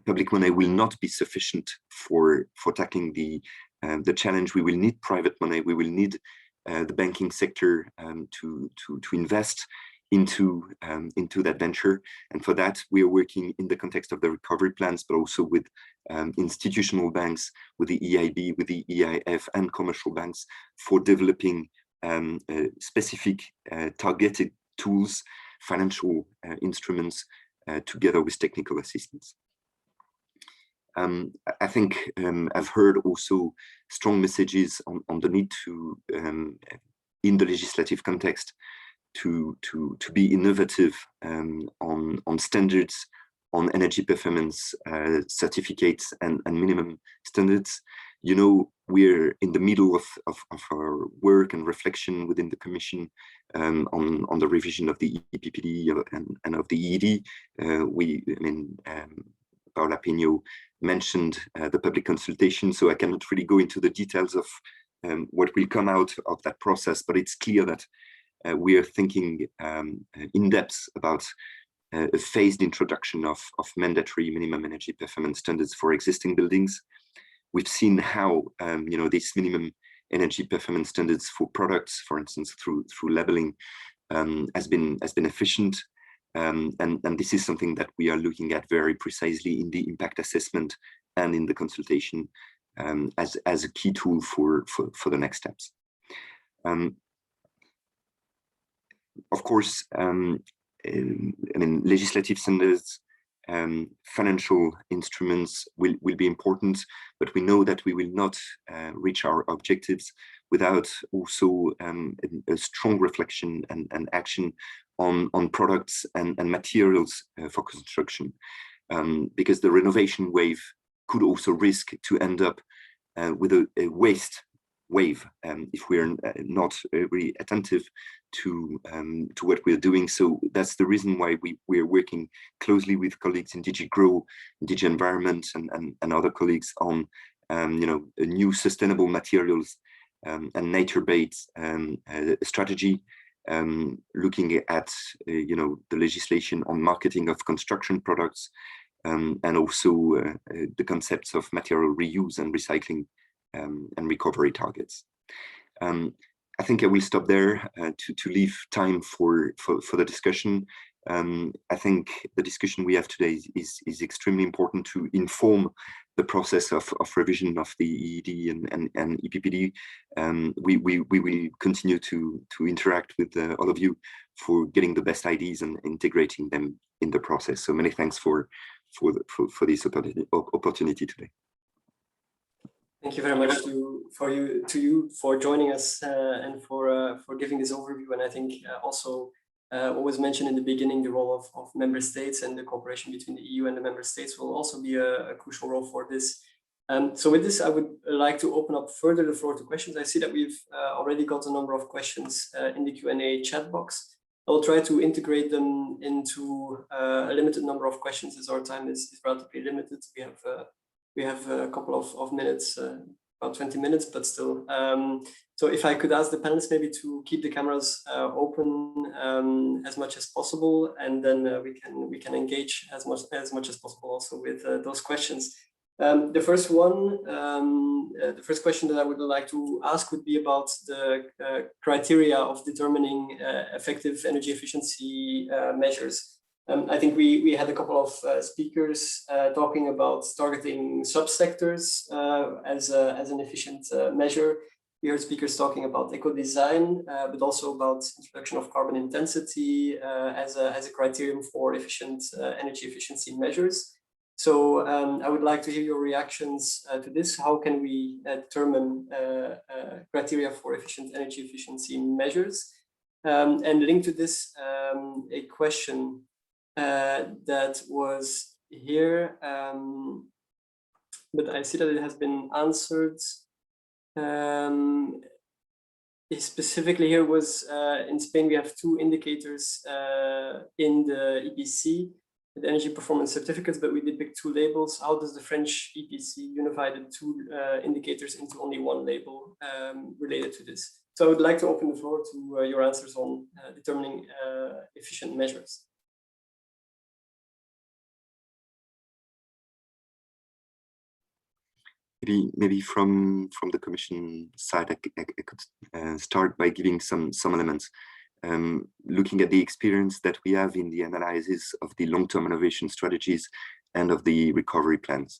public money will not be sufficient for tackling the challenge. We will need private money. We will need the banking sector to invest into that venture. And for that, we are working in the context of the recovery plans, but also with institutional banks, with the EIB, with the EIF, and commercial banks for developing specific targeted tools, financial instruments, together with technical assistance. I think I've heard also strong messages on the need to, in the legislative context, to be innovative on standards, on energy performance certificates and minimum standards. You know, we're in the middle of our work and reflection within the Commission on the revision of the Eppd and of the ED. Paula Pinho mentioned the public consultation, so I cannot really go into the details of what will come out of that process, but it's clear that we are thinking in depth about a phased introduction of mandatory minimum energy performance standards for existing buildings. We've seen how these minimum energy performance standards for products, for instance, through labeling, has been efficient. And this is something that we are looking at very precisely in the impact assessment and in the consultation as a key tool for the next steps. Of course, legislative standards, financial instruments will be important, but we know that we will not reach our objectives without also a strong reflection and action on products and materials for construction, because the renovation wave could also risk to end up with a waste wave if we're not really attentive to what we're doing. So that's the reason why we're working closely with colleagues in DG Grow, DG Environment, and other colleagues on new sustainable materials and nature-based strategy, looking at the legislation on marketing of construction products, and also the concepts of material reuse and recycling and recovery targets. I think I will stop there to leave time for the discussion. I think the discussion we have today is extremely important to inform the process of revision of the EED and EPPD. We will continue to interact with all of you for getting the best ideas and integrating them in the process. So many thanks for this opportunity today. Thank you very much to you for joining us and for giving this overview. And I think also what was mentioned in the beginning, the role of member states and the cooperation between the EU and the member states will also be a crucial role for this. So with this, I would like to open up further the floor to questions. I see that we've already got a number of questions in the Q&A chat box. I will try to integrate them into a limited number of questions as our time is relatively limited. We have a couple of minutes, about 20 minutes, but still. So if I could ask the panelists maybe to keep the cameras open as much as possible, and then we can engage as much as possible also with those questions. The first one, the first question that I would like to ask would be about the criteria of determining effective energy efficiency measures. I think we had a couple of speakers talking about targeting subsectors as an efficient measure. We heard speakers talking about eco-design, but also about introduction of carbon intensity as a criterion for efficient energy efficiency measures. So I would like to hear your reactions to this. How can we determine criteria for efficient energy efficiency measures? And linked to this, a question that was here, but I see that it has been answered. Specifically here was in Spain, we have 2 indicators in the EPC, the energy performance certificates, but we did pick 2 labels. How does the French EPC unify the 2 indicators into only 1 label related to this? So I would like to open the floor to your answers on determining efficient measures. Maybe from the Commission side, I could start by giving some elements. Looking at the experience that we have in the analysis of the long-term innovation strategies and of the recovery plans.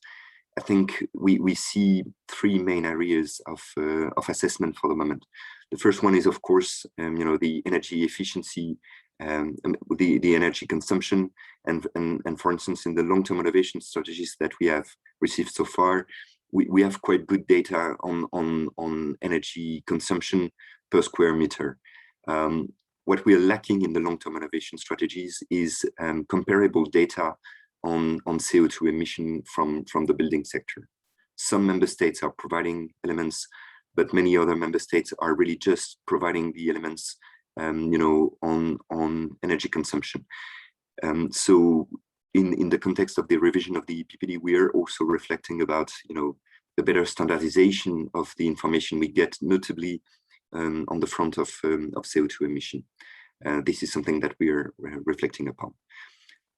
I think we see 3 main areas of assessment for the moment. The first one is, of course, the energy efficiency, the energy consumption, and for instance, in the long-term innovation strategies that we have received so far, we have quite good data on energy consumption per square meter. What we are lacking in the long-term innovation strategies is comparable data on CO2 emission from the building sector. Some member states are providing elements, but many other member states are really just providing the elements, on energy consumption. So in the context of the revision of the Eppd, we are also reflecting about, the better standardization of the information we get, notably on the front of CO2 emission. This is something that we are reflecting upon.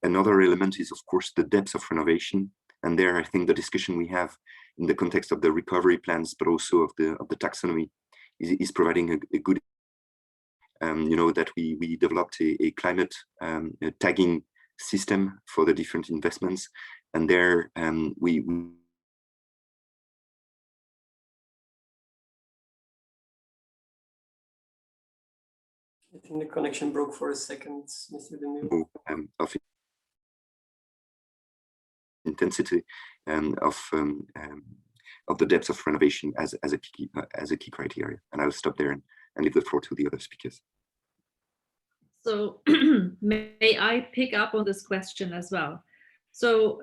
Another element is, of course, the depth of renovation. And there, I think the discussion we have in the context of the recovery plans, but also of the taxonomy, is providing a good, that we developed a climate tagging system for the different investments. And there, we I think the connection broke for a second, Mr. Demur. Of intensity and of the depth of renovation as a key criteria. And I'll stop there and leave the floor to the other speakers. So may I pick up on this question as well? So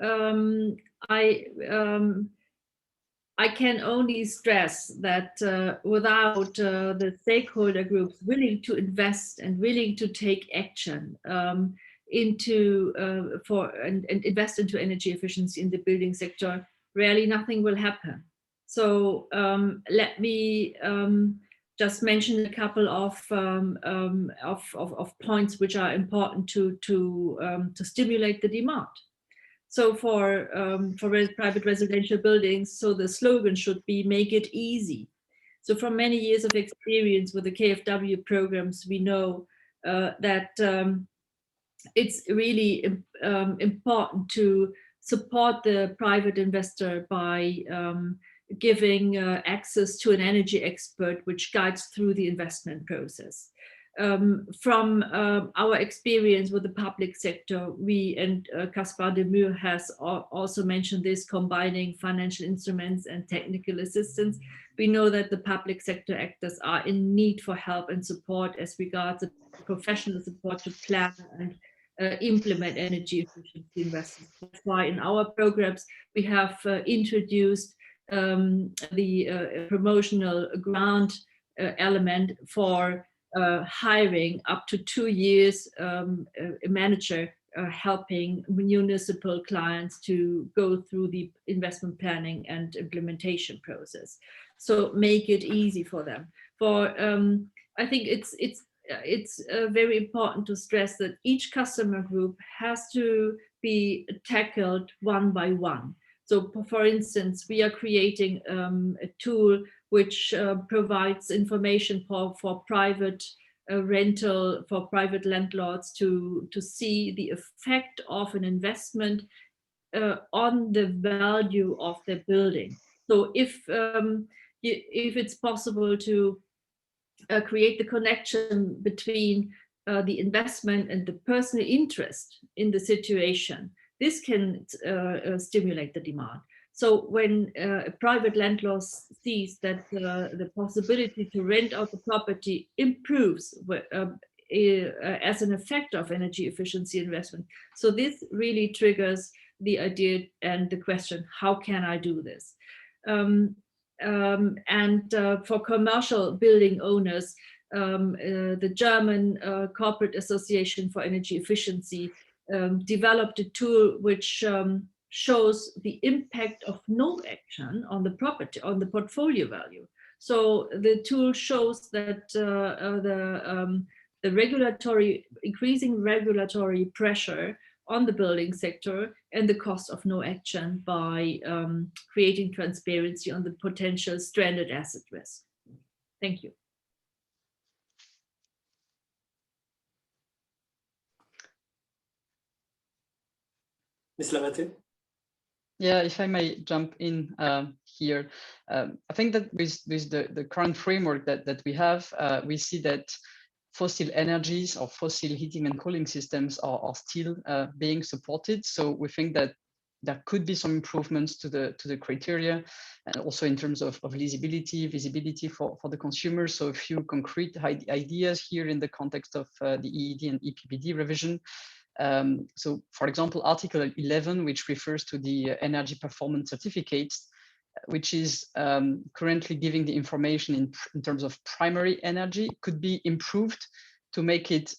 I can only stress that without the stakeholder groups willing to invest and willing to take action into and invest into energy efficiency in the building sector, really nothing will happen. So let me just mention a couple of points which are important to stimulate the demand. So for private residential buildings, so the slogan should be "Make it easy." So from many years of experience with the KfW programs, we know that it's really important to support the private investor by giving access to an energy expert which guides through the investment process. From our experience with the public sector, we and Gaspard Demur has also mentioned this, combining financial instruments and technical assistance. We know that the public sector actors are in need for help and support as regards the professional support to plan and implement energy efficiency investments. That's why in our programs we have introduced the promotional grant element for hiring up to 2 years a manager helping municipal clients to go through the investment planning and implementation process. So make it easy for them. I think it's very important to stress that each customer group has to be tackled one by one. So for instance, we are creating a tool which provides information for private rental, for private landlords to see the effect of an investment on the value of their building. So if it's possible to create the connection between the investment and the personal interest in the situation, this can stimulate the demand. So when a private landlord sees that the possibility to rent out the property improves as an effect of energy efficiency investment, so this really triggers the idea and the question, how can I do this? For commercial building owners, the German Corporate Association for Energy Efficiency developed a tool which shows the impact of no action on the property, on the portfolio value. So the tool shows that the increasing regulatory pressure on the building sector and the cost of no action by creating transparency on the potential stranded asset risk. Thank you. Ms. Labatut? Yeah, if I may jump in here, I think that with the current framework that we have, we see that fossil energies or fossil heating and cooling systems are still being supported. So we think that there could be some improvements to the criteria, and also in terms of leasability, visibility for the consumer. So a few concrete ideas here in the context of the EED and Eppd revision. So for example, Article 11, which refers to the energy performance certificates, which is currently giving the information in terms of primary energy, could be improved to make it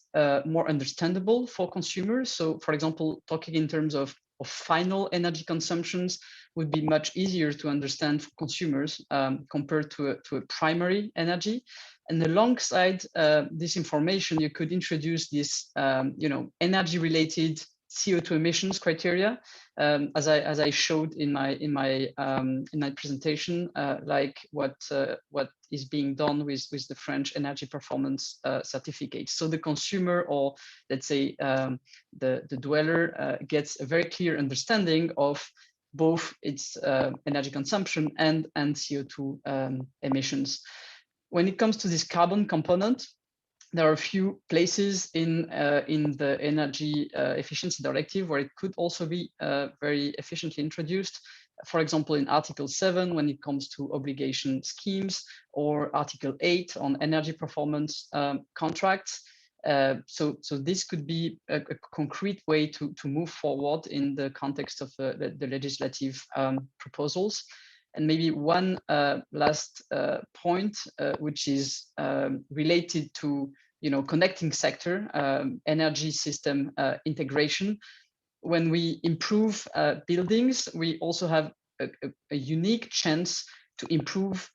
more understandable for consumers. So for example, talking in terms of final energy consumptions would be much easier to understand for consumers compared to a primary energy. And alongside this information, you could introduce this, energy-related CO2 emissions criteria, as I showed in my presentation, like what is being done with the French energy performance certificate. So the consumer, or let's say the dweller, gets a very clear understanding of both its energy consumption and CO2 emissions. When it comes to this carbon component, there are a few places in the energy efficiency directive where it could also be very efficiently introduced. For example, in Article 7, when it comes to obligation schemes, or Article 8 on energy performance contracts. So this could be a concrete way to move forward in the context of the legislative proposals. And maybe one last point, which is related to connecting sector energy system integration. When we improve buildings, we also have a unique chance to improve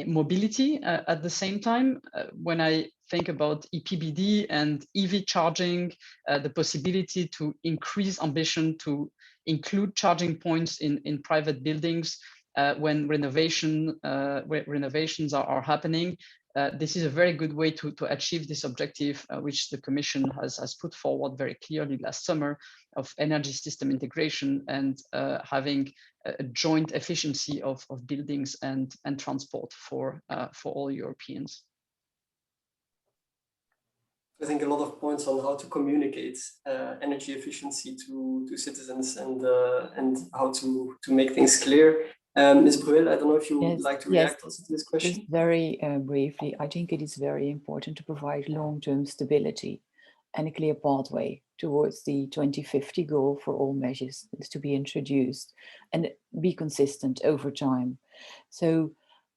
mobility at the same time. When I think about Eppd and EV charging, the possibility to increase ambition to include charging points in private buildings, when renovations are happening, this is a very good way to achieve this objective, which the Commission has put forward very clearly last summer, of energy system integration and having a joint efficiency of buildings and transport for all Europeans. I think a lot of points on how to communicate energy efficiency to citizens and how to make things clear. Ms. Bruel, I don't know if you would like to react also to this question. Just very briefly, I think it is very important to provide long-term stability and a clear pathway towards the 2050 goal for all measures to be introduced and be consistent over time. So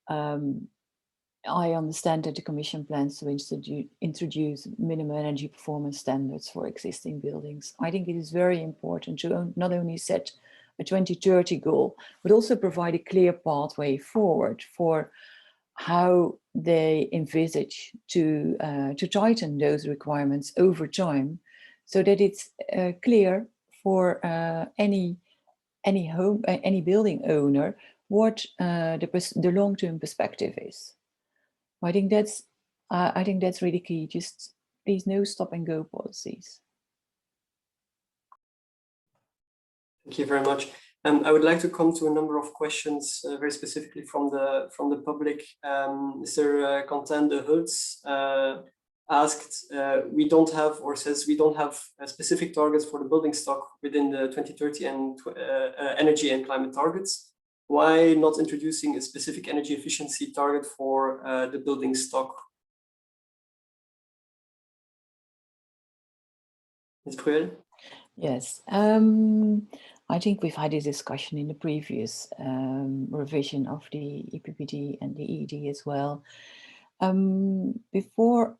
I understand that the Commission plans to introduce minimum energy performance standards for existing buildings. I think it is very important to not only set a 2030 goal, but also provide a clear pathway forward for how they envisage to tighten those requirements over time, so that it's clear for any any home, any building owner, what the long-term perspective is. I think that's really key. Just please, no stop and go policies. Thank you very much. I would like to come to a number of questions very specifically from the public. Mr. Quentin de Hultz asked, we don't have, or says we don't have specific targets for the building stock within the 2030 and energy and climate targets. Why not introducing a specific energy efficiency target for the building stock? Ms. Bruel? Yes, I think we've had a discussion in the previous revision of the Eppd and the ED as well. Before,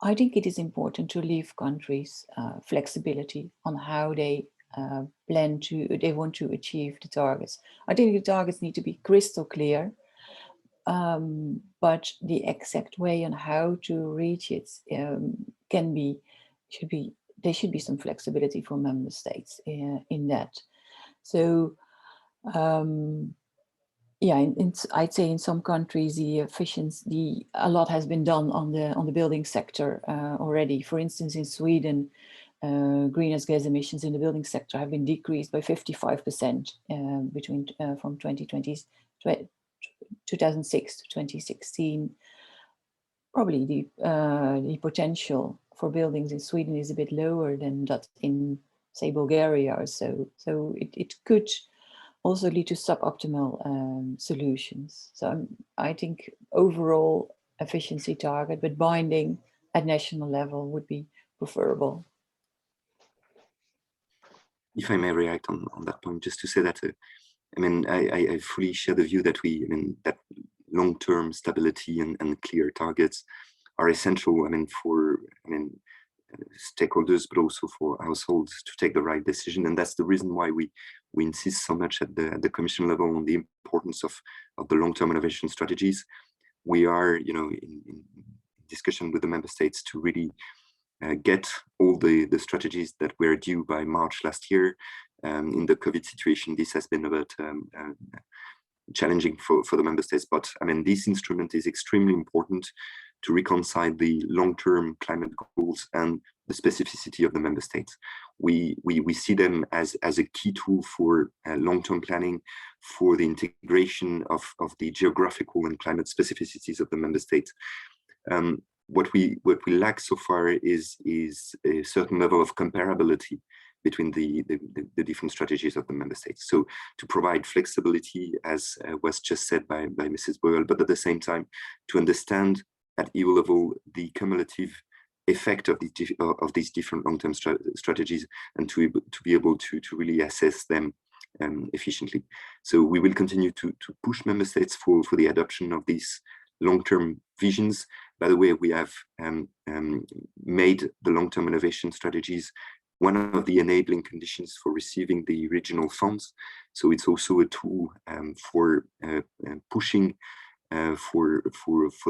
I think it is important to leave countries flexibility on how they want to achieve the targets. I think the targets need to be crystal clear, but the exact way on how to reach it there should be some flexibility for member states in that. So yeah, I'd say in some countries the efficiency, a lot has been done on the building sector already. For instance, in Sweden, greenhouse gas emissions in the building sector have been decreased by 55% from 2006 to 2016. Probably the potential for buildings in Sweden is a bit lower than that in, say, Bulgaria or so. So it could also lead to suboptimal solutions. So I think overall efficiency target, but binding at national level would be preferable. If I may react on that point, just to say that, I mean, I fully share the view that that long-term stability and clear targets are essential, for stakeholders, but also for households to take the right decision. And that's the reason why we insist so much at the Commission level on the importance of the long-term innovation strategies. We are, in discussion with the member states to really get all the strategies that were due by March last year. In the COVID situation, this has been a bit challenging for the member states, but this instrument is extremely important to reconcile the long-term climate goals and the specificity of the member states. We see them as a key tool for long-term planning, for the integration of the geographical and climate specificities of the member states. What we lack so far is a certain level of comparability between the different strategies of the member states. So to provide flexibility, as was just said by Mrs. Bruel, but at the same time to understand at EU level the cumulative effect of these different long-term strategies, and to be able to really assess them efficiently. So we will continue to push member states for the adoption of these long-term visions. By the way, we have made the long-term innovation strategies one of the enabling conditions for receiving the regional funds. So it's also a tool for pushing for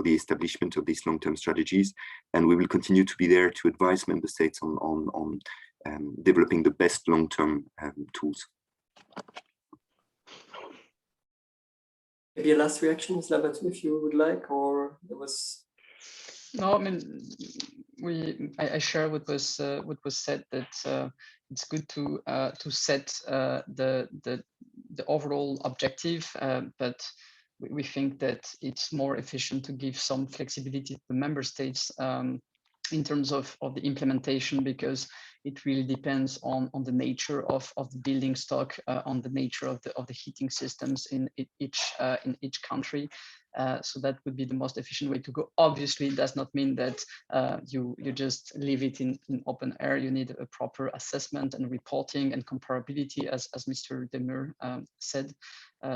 the establishment of these long-term strategies, and we will continue to be there to advise member states on developing the best long-term tools. Maybe a last reaction, Ms. Labatut, if you would like, or there was. No, I share what was said, that it's good to set the overall objective, but we think that it's more efficient to give some flexibility to the member states in terms of the implementation, because it really depends on the nature of the building stock, on the nature of the heating systems in each country. So that would be the most efficient way to go. Obviously, it does not mean that you just leave it in open air. You need a proper assessment and reporting and comparability, as Mr. Demur said.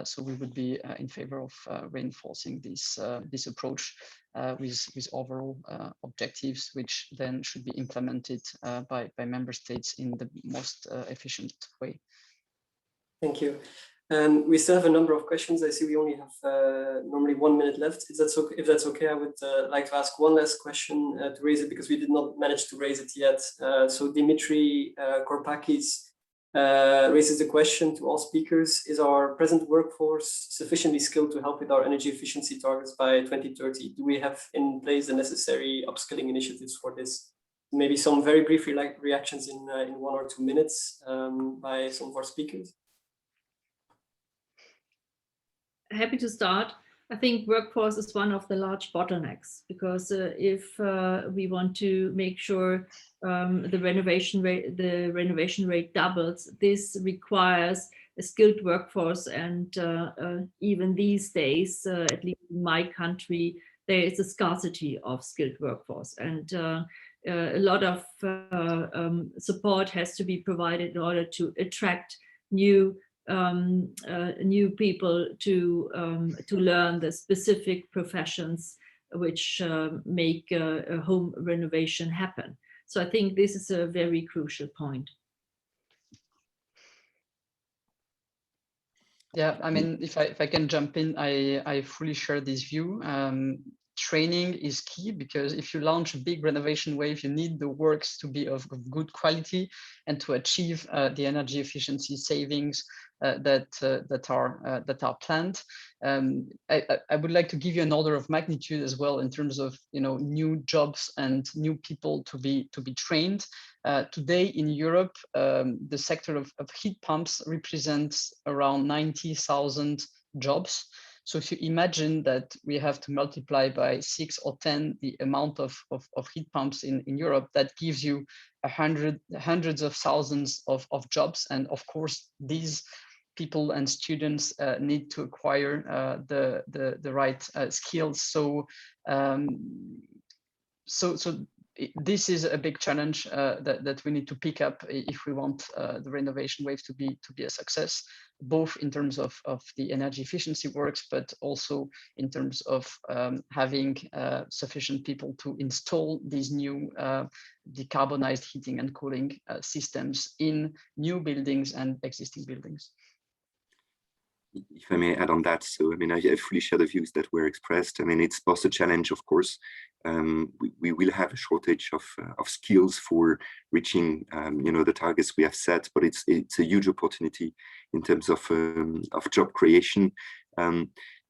So we would be in favor of reinforcing this approach with overall objectives, which then should be implemented by member states in the most efficient way. Thank you. We still have a number of questions. I see we only have normally 1 minute left. If that's okay, I would like to ask one last question to raise it, because we did not manage to raise it yet. So Dimitri Korpakis raises the question to all speakers: is our present workforce sufficiently skilled to help with our energy efficiency targets by 2030? Do we have in place the necessary upskilling initiatives for this? Maybe some very brief reactions in 1 or 2 minutes by some of our speakers. Happy to start. I think workforce is one of the large bottlenecks, because if we want to make sure the renovation rate doubles, this requires a skilled workforce. And even these days, at least in my country, there is a scarcity of skilled workforce, and a lot of support has to be provided in order to attract new people to learn the specific professions which make a home renovation happen. So I think this is a very crucial point. Yeah, I mean, if I can jump in, I fully share this view. Training is key, because if you launch a big renovation wave, you need the works to be of good quality and to achieve the energy efficiency savings that are planned. I would like to give you an order of magnitude as well in terms of new jobs and new people to be trained. Today in Europe, the sector of heat pumps represents around 90,000 jobs. So if you imagine that we have to multiply by 6 or 10 the amount of heat pumps in Europe, that gives you hundreds of thousands of jobs. And of course, these people and students need to acquire the right skills. So this is a big challenge that we need to pick up if we want the renovation wave to be a success, both in terms of the energy efficiency works, but also in terms of having sufficient people to install these new decarbonized heating and cooling systems in new buildings and existing buildings. If I may add on that, so I mean, I fully share the views that were expressed. I mean, it's both a challenge, of course. We will have a shortage of skills for reaching, the targets we have set, but it's a huge opportunity in terms of job creation.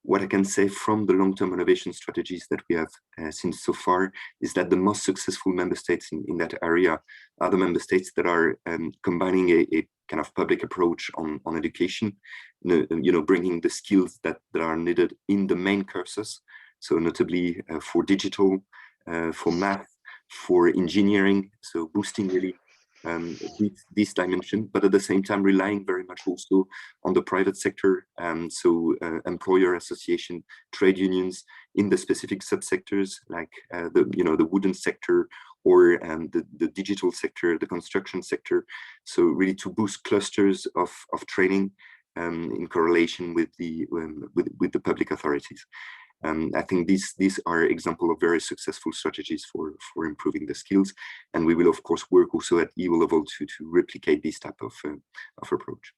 What I can say from the long-term renovation strategies that we have seen so far is that the most successful member states in that area are the member states that are combining a kind of public approach on education, bringing the skills that are needed in the main courses. So notably for digital, for math, for engineering, so boosting really this dimension, but at the same time relying very much also on the private sector, so employer association, trade unions in the specific subsectors like the wooden sector or the digital sector, the construction sector. So really to boost clusters of training in correlation with the public authorities. I think these are examples of very successful strategies for improving the skills, and we will of course work also at EU level to replicate this type of approach.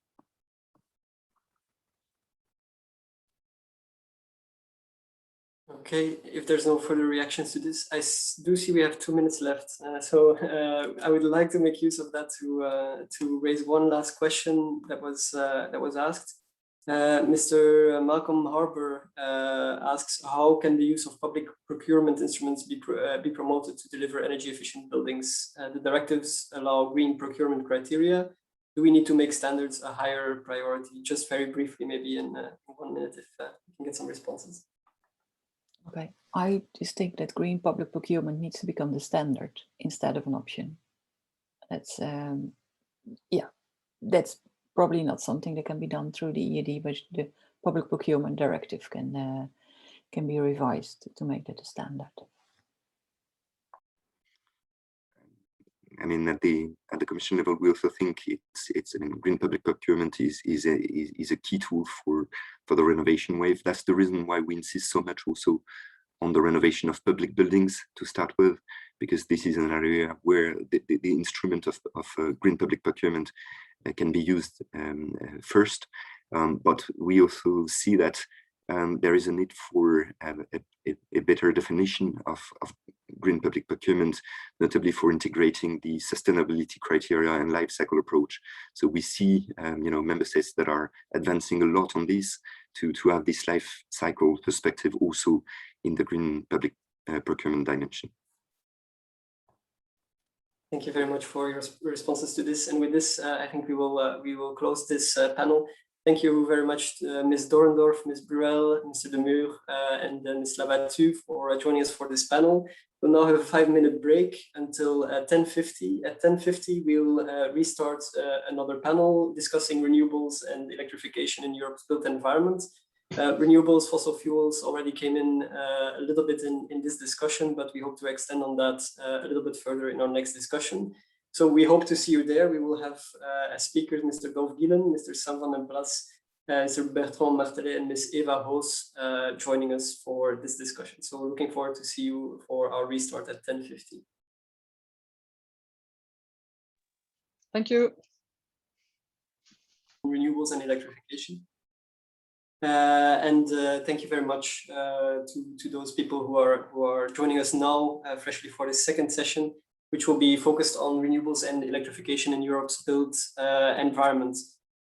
Okay, if there's no further reactions to this, I do see we have 2 minutes left. So I would like to make use of that to raise one last question that was asked. Mr. Malcolm Harbour asks, how can the use of public procurement instruments be promoted to deliver energy efficient buildings? The directives allow green procurement criteria. Do we need to make standards a higher priority? Just very briefly, maybe in 1 minute, if we can get some responses. Okay, I just think that green public procurement needs to become the standard instead of an option. That's that's probably not something that can be done through the EED, but the public procurement directive can be revised to make that a standard. I mean, at the Commission level, we also think green public procurement is a key tool for the renovation wave. That's the reason why we insist so much also on the renovation of public buildings to start with, because this is an area where the instrument of green public procurement can be used first. But we also see that there is a need for a better definition of green public procurement, notably for integrating the sustainability criteria and life cycle approach. So we see, member states that are advancing a lot on this to have this life cycle perspective also in the green public procurement dimension. Thank you very much for your responses to this. And with this, I think we will close this panel. Thank you very much to Ms. Dorendorf, Ms. Bruel, Mr. Demur, and Ms. Labatut for joining us for this panel. We'll now have a 5-minute break until 10:50. At 10:50, we'll restart another panel discussing renewables and electrification in Europe's built environment. Renewables, fossil fuels already came in a little bit in this discussion, but we hope to extend on that a little bit further in our next discussion. So we hope to see you there. We will have as speakers Mr. Dolf Gielen, Mr. Sam van den Plas, Mr. Bertrand, Martelet, and Ms. Eva Hoos joining us for this discussion. So we're looking forward to see you for our restart at 10:50. Thank you. Renewables and electrification. Thank you very much to those people who are joining us now freshly for this second session, which will be focused on renewables and electrification in Europe's built environment.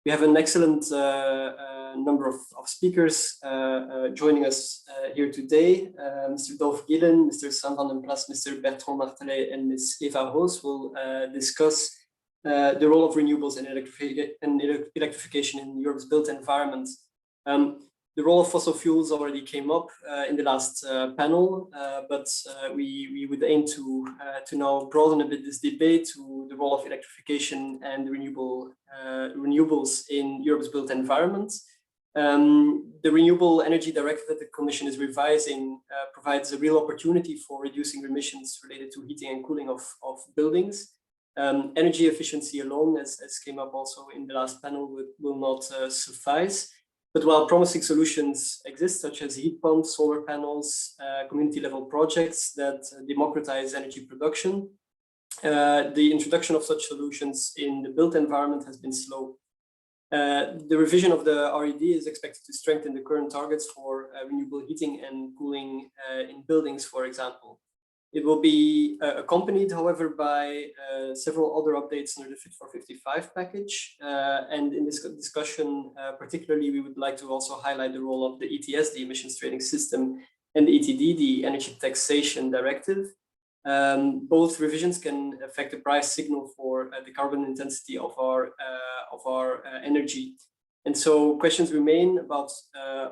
We have an excellent number of speakers joining us here today. Mr. Dolf Gielen, Mr. Sam van den Plas, Mr. Bertrand Martelet, and Ms. Eva Hoos will discuss the role of renewables and electrification in Europe's built environment. The role of fossil fuels already came up in the last panel, but we would aim to now broaden a bit this debate to the role of electrification and renewables in Europe's built environment. The Renewable Energy Directive that the Commission is revising provides a real opportunity for reducing emissions related to heating and cooling of buildings. Energy efficiency alone, as came up also in the last panel, will not suffice. But while promising solutions exist, such as heat pumps, solar panels, community-level projects that democratize energy production, the introduction of such solutions in the built environment has been slow. The revision of the RED is expected to strengthen the current targets for renewable heating and cooling in buildings, for example. It will be accompanied, however, by several other updates under the Fit for 55 package. And in this discussion, particularly, we would like to also highlight the role of the ETS, the emissions trading system, and the Eppd, the energy taxation directive. Both revisions can affect the price signal for the carbon intensity of our energy. And so questions remain about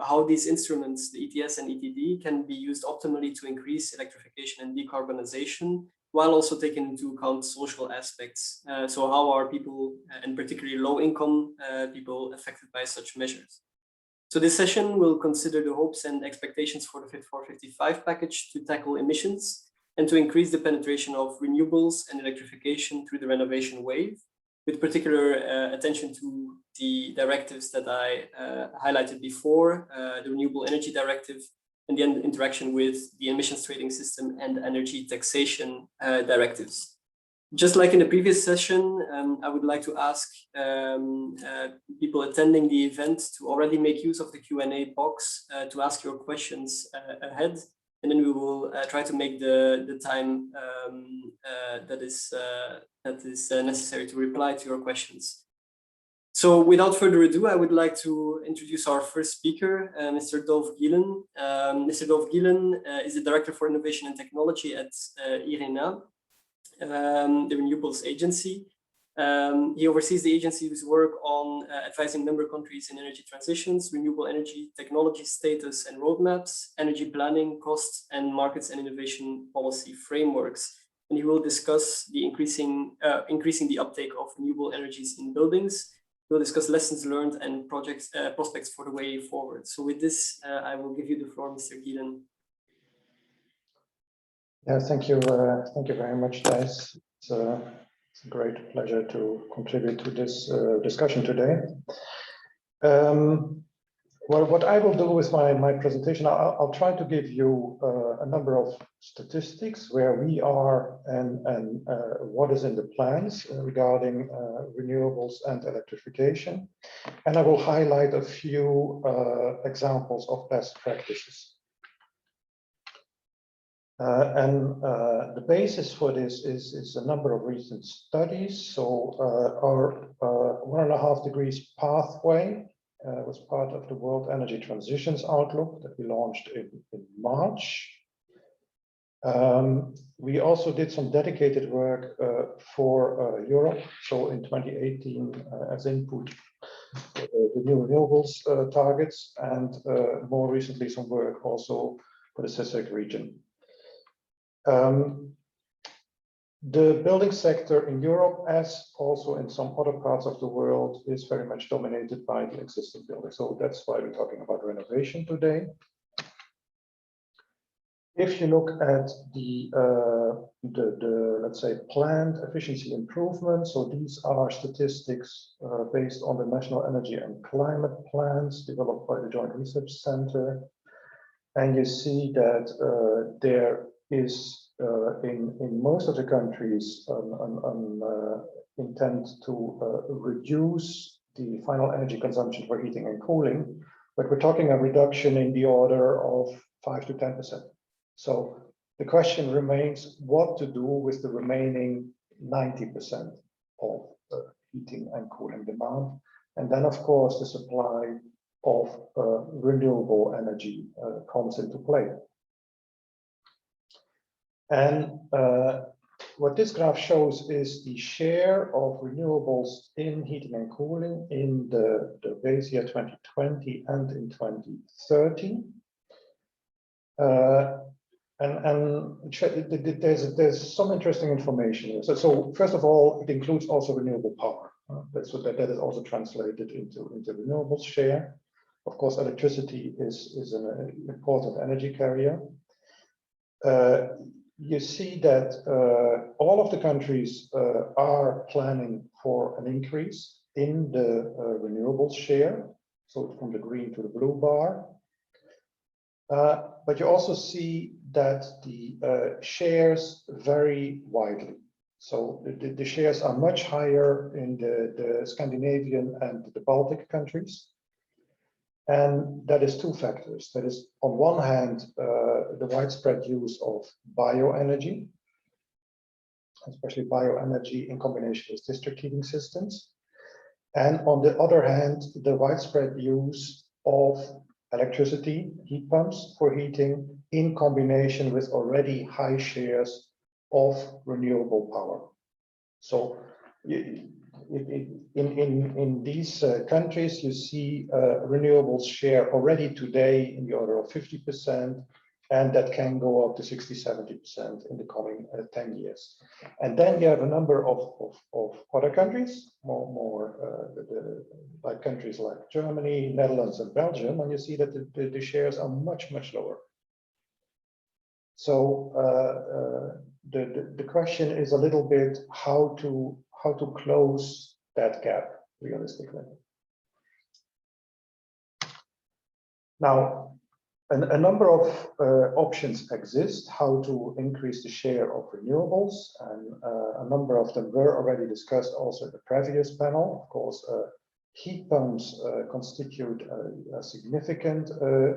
how these instruments, the ETS and Eppd, can be used optimally to increase electrification and decarbonization, while also taking into account social aspects. So how are people, and particularly low-income people, affected by such measures? So this session will consider the hopes and expectations for the Fit for 55 package to tackle emissions and to increase the penetration of renewables and electrification through the renovation wave, with particular attention to the directives that I highlighted before, the Renewable Energy Directive, and the interaction with the emissions trading system and energy taxation directives. Just like in the previous session, I would like to ask people attending the event to already make use of the Q&A box to ask your questions ahead. And then we will try to make the time that is necessary to reply to your questions. So without further ado, I would like to introduce our first speaker, Mr. Dolf Gielen. Mr. Dolf Gielen is the Director for Innovation and Technology at IRENA, the Renewables Agency. He oversees the agency's work on advising member countries in energy transitions, renewable energy technology status and roadmaps, energy planning, costs, and markets and innovation policy frameworks. And he will discuss the increasing the uptake of renewable energies in buildings. We'll discuss lessons learned and prospects for the way forward. So with this, I will give you the floor, Mr. Gielen. Yeah, thank you very much, Thijs. It's a great pleasure to contribute to this discussion today. Well, what I will do with my presentation, I'll try to give you a number of statistics where we are and what is in the plans regarding renewables and electrification. And I will highlight a few examples of best practices. The basis for this is a number of recent studies. So our 1.5 degrees pathway was part of the World Energy Transitions Outlook that we launched in March. We also did some dedicated work for Europe. So in 2018, as input, the new renewables targets, and more recently some work also for the CESEC region. The building sector in Europe, as also in some other parts of the world, is very much dominated by the existing buildings. So that's why we're talking about renovation today. If you look at the let's say planned efficiency improvements, so these are statistics based on the National Energy and Climate Plans developed by the Joint Research Center, and you see that there is in most of the countries an intent to reduce the final energy consumption for heating and cooling, but we're talking a reduction in the order of 5 to 10%. So the question remains what to do with the remaining 90% of heating and cooling demand. And then, of course, the supply of renewable energy comes into play. And what this graph shows is the share of renewables in heating and cooling in the base year 2020 and in 2030. There's some interesting information here. So first of all, it includes also renewable power. So that is also translated into renewables share. Of course, electricity is an important energy carrier. You see that all of the countries are planning for an increase in the renewables share, so from the green to the blue bar. But you also see that the shares vary widely. So the shares are much higher in the Scandinavian and the Baltic countries. And that is two factors. That is, on one hand, the widespread use of bioenergy, especially bioenergy in combination with district heating systems. And on the other hand, the widespread use of electricity, heat pumps for heating in combination with already high shares of renewable power. So in these countries, you see renewables share already today in the order of 50%, and that can go up to 60–70% in the coming 10 years. And then you have a number of other countries, like countries like Germany, Netherlands, and Belgium, and you see that the shares are much lower. So the question is a little bit how to close that gap realistically. Now, a number of options exist how to increase the share of renewables, and a number of them were already discussed also in the previous panel. Of course, heat pumps constitute a significant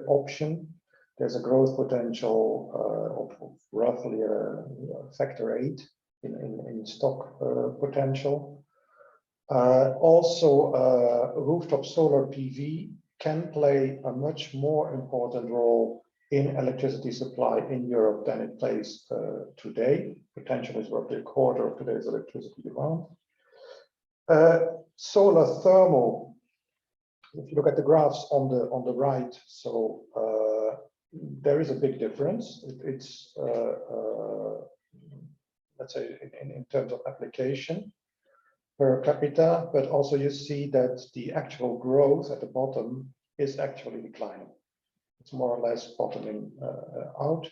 option. There's a growth potential of roughly a factor 8 in stock potential. Also, rooftop solar PV can play a much more important role in electricity supply in Europe than it plays today. Potential is roughly a quarter of today's electricity demand. Solar thermal, if you look at the graphs on the right, so there is a big difference. It's let's say in terms of application per capita, but also you see that the actual growth at the bottom is actually declining. It's more or less bottoming out.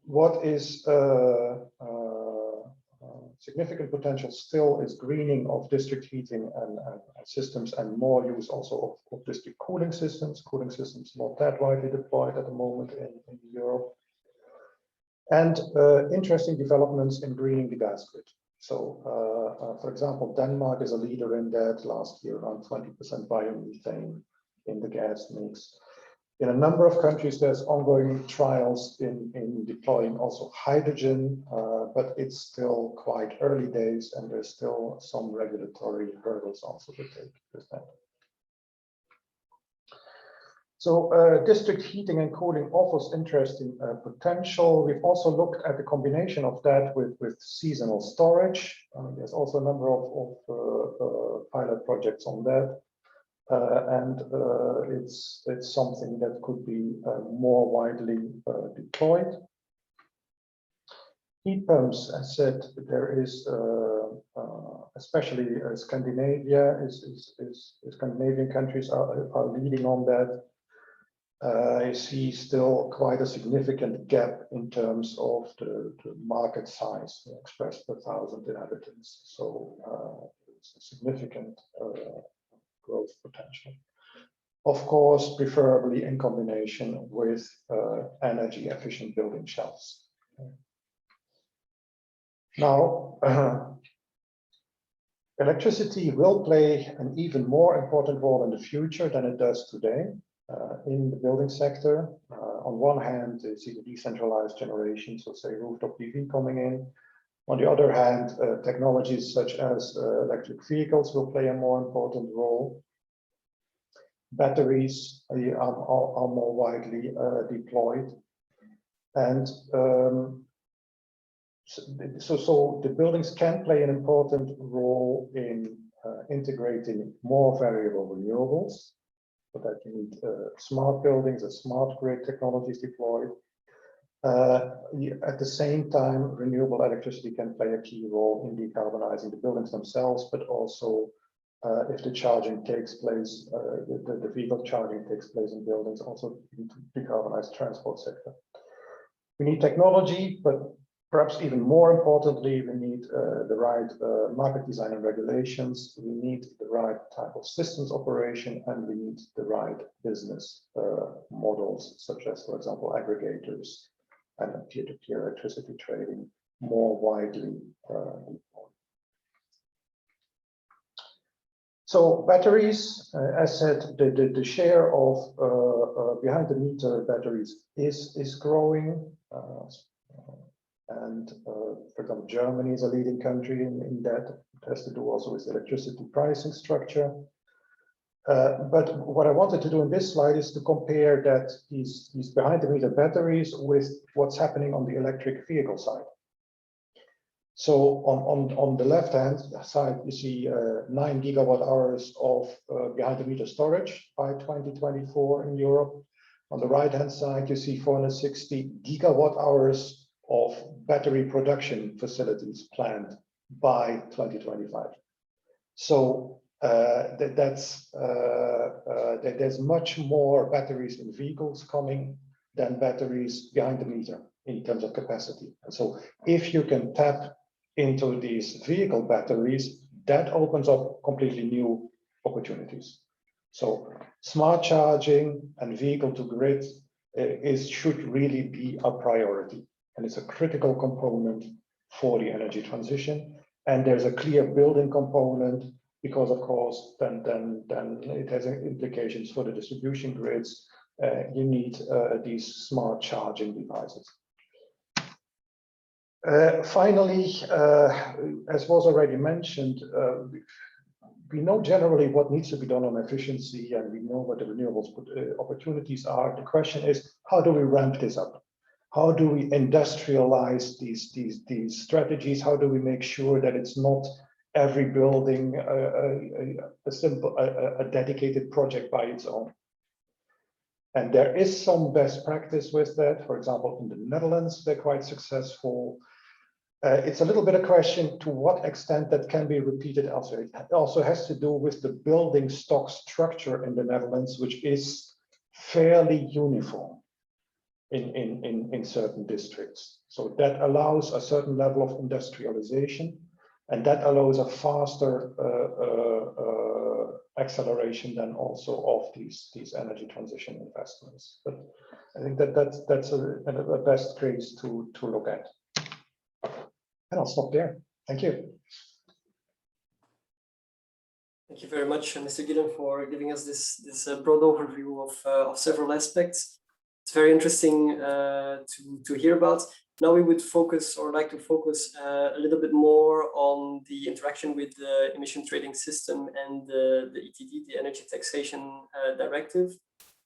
What is significant potential still is greening of district heating and systems, and more use also of district cooling systems. Cooling systems not that widely deployed at the moment in Europe. And interesting developments in greening the gas grid. So, for example, Denmark is a leader in that. Last year, around 20% biomethane in the gas mix. In a number of countries, there's ongoing trials in deploying also hydrogen, but it's still quite early days, and there's still some regulatory hurdles also to take with that. So district heating and cooling offers interesting potential. We've also looked at the combination of that with seasonal storage. There's also a number of pilot projects on that. And it's something that could be more widely deployed. Heat pumps, as said, there is especially Scandinavia Scandinavian countries are leading on that. I see still quite a significant gap in terms of the market size expressed per 1,000 inhabitants. So it's a significant growth potential. Of course, preferably in combination with energy efficient building shells. Now, electricity will play an even more important role in the future than it does today in the building sector. On one hand, you see the decentralized generation, so say rooftop PV coming in. On the other hand, technologies such as electric vehicles will play a more important role. Batteries are more widely deployed. And so the buildings can play an important role in integrating more variable renewables, so that you need smart buildings and smart grid technologies deployed. At the same time, renewable electricity can play a key role in decarbonizing the buildings themselves, but also if the charging takes place, the vehicle charging takes place in buildings, also to decarbonize the transport sector. We need technology, but perhaps even more importantly, we need the right market design and regulations. We need the right type of systems operation, and we need the right business models, such as, for example, aggregators and peer-to-peer electricity trading more widely deployed. So batteries, as said, the share of behind the meter batteries is growing. And for example, Germany is a leading country in that. It has to do also with electricity pricing structure. But what I wanted to do in this slide is to compare that these behind the meter batteries with what's happening on the electric vehicle side. So on the left hand side, you see 9 gigawatt hours of behind the meter storage by 2024 in Europe. On the right hand side, you see 460 gigawatt hours of battery production facilities planned by 2025. So there's much more batteries in vehicles coming than batteries behind the meter in terms of capacity. And so if you can tap into these vehicle batteries, that opens up completely new opportunities. So smart charging and vehicle to grid should really be a priority. And it's a critical component for the energy transition. And there's a clear building component, because of course, then it has implications for the distribution grids. You need these smart charging devices. Finally, as was already mentioned, we know generally what needs to be done on efficiency, and we know what the renewables opportunities are. The question is, how do we ramp this up? How do we industrialize these strategies? How do we make sure that it's not every building a dedicated project by its own? And there is some best practice with that. For example, in the Netherlands, they're quite successful. It's a little bit a question to what extent that can be repeated elsewhere. It also has to do with the building stock structure in the Netherlands, which is fairly uniform in certain districts. So that allows a certain level of industrialization. And that allows a faster acceleration then also of these energy transition investments. But I think that's a best case to look at. And I'll stop there. Thank you. Thank you very much, Mr. Gielen, for giving us this broad overview of several aspects. It's very interesting to hear about. Now we would focus, or like to focus a little bit more on the interaction with the emission trading system and the Eppd, the Energy Taxation Directive.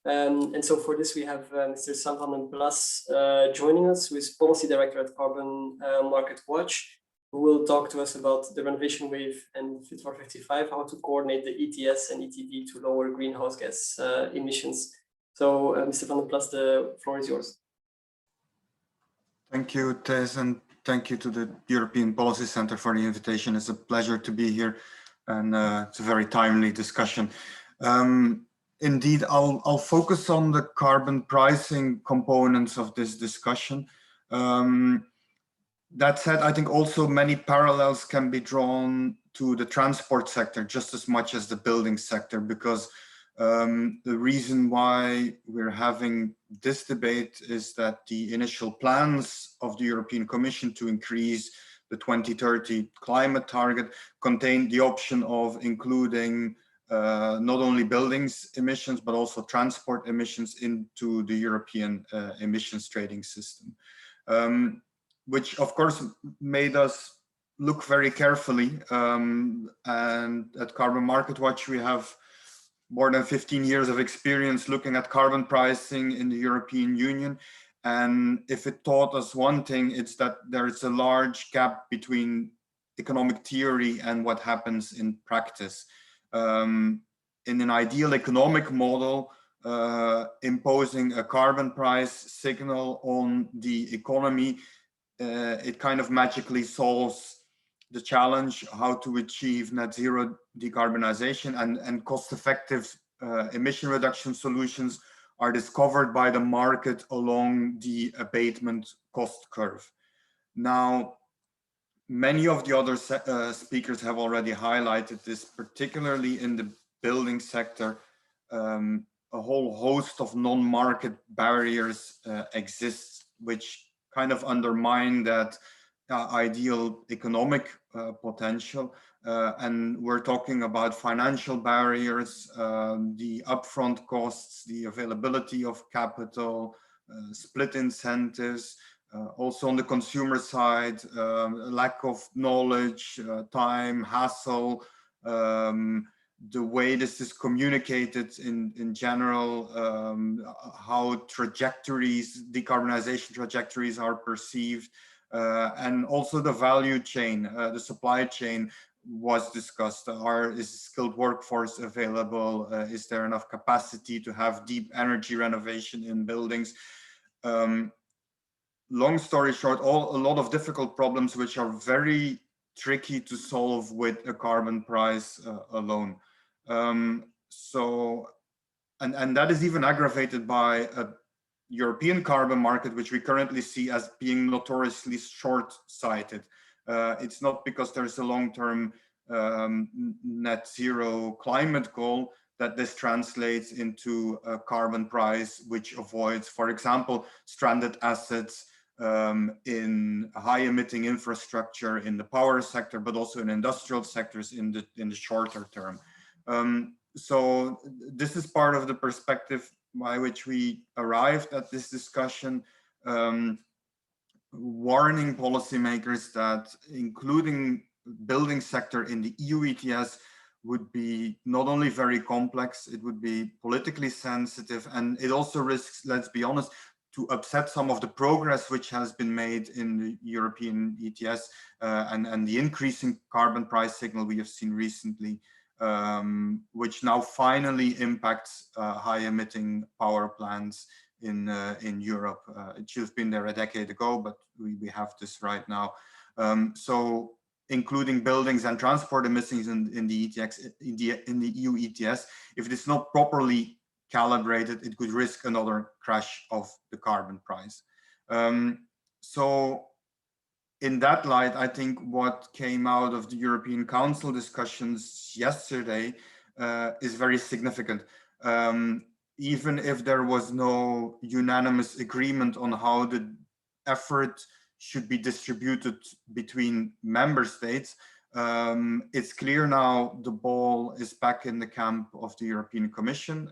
And so for this, we have Mr. Sam van den Plas joining us, who is Policy Director at Carbon Market Watch, who will talk to us about the renovation wave and Fit for 55, how to coordinate the ETS and Eppd to lower greenhouse gas emissions. So, Mr. van den Plas, the floor is yours. Thank you, Thijs, and thank you to the European Policy Center for the invitation. It's a pleasure to be here, and it's a very timely discussion. Indeed, I'll focus on the carbon pricing components of this discussion. That said, I think also many parallels can be drawn to the transport sector just as much as the building sector, because the reason why we're having this debate is that the initial plans of the European Commission to increase the 2030 climate target contain the option of including not only buildings emissions, but also transport emissions into the European emissions trading system, which of course made us look very carefully. And at Carbon Market Watch, we have more than 15 years of experience looking at carbon pricing in the European Union. And if it taught us one thing, it's that there is a large gap between economic theory and what happens in practice. In an ideal economic model, imposing a carbon price signal on the economy, it kind of magically solves the challenge how to achieve net zero decarbonization, and cost-effective emission reduction solutions are discovered by the market along the abatement cost curve. Now, many of the other speakers have already highlighted this, particularly in the building sector. A whole host of non-market barriers exist, which kind of undermine that ideal economic potential. And we're talking about financial barriers, the upfront costs, the availability of capital, split incentives, also on the consumer side, lack of knowledge, time, hassle, the way this is communicated in general, how trajectories, decarbonization trajectories are perceived, and also the value chain, the supply chain was discussed. Is skilled workforce available? Is there enough capacity to have deep energy renovation in buildings? Long story short, a lot of difficult problems which are very tricky to solve with a carbon price alone. And that is even aggravated by a European carbon market, which we currently see as being notoriously short-sighted. It's not because there's a long-term net zero climate goal that this translates into a carbon price which avoids, for example, stranded assets in high-emitting infrastructure in the power sector, but also in industrial sectors in the shorter term. So this is part of the perspective by which we arrived at this discussion, warning policymakers that including building sector in the EU ETS would be not only very complex, it would be politically sensitive, and it also risks, let's be honest, to upset some of the progress which has been made in the European ETS and the increasing carbon price signal we have seen recently, which now finally impacts high-emitting power plants in Europe. It should have been there a decade ago, but we have this right now. So including buildings and transport emissions in the EU ETS, if it is not properly calibrated, it could risk another crash of the carbon price. So in that light, I think what came out of the European Council discussions yesterday is very significant. Even if there was no unanimous agreement on how the effort should be distributed between member states, it's clear now the ball is back in the camp of the European Commission,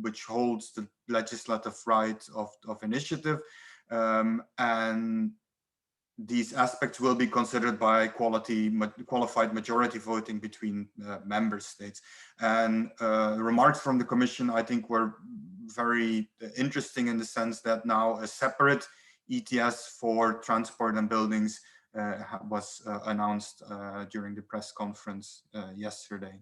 which holds the legislative right of initiative, and these aspects will be considered by qualified majority voting between member states. And remarks from the Commission, I think, were very interesting in the sense that now a separate ETS for transport and buildings was announced during the press conference yesterday.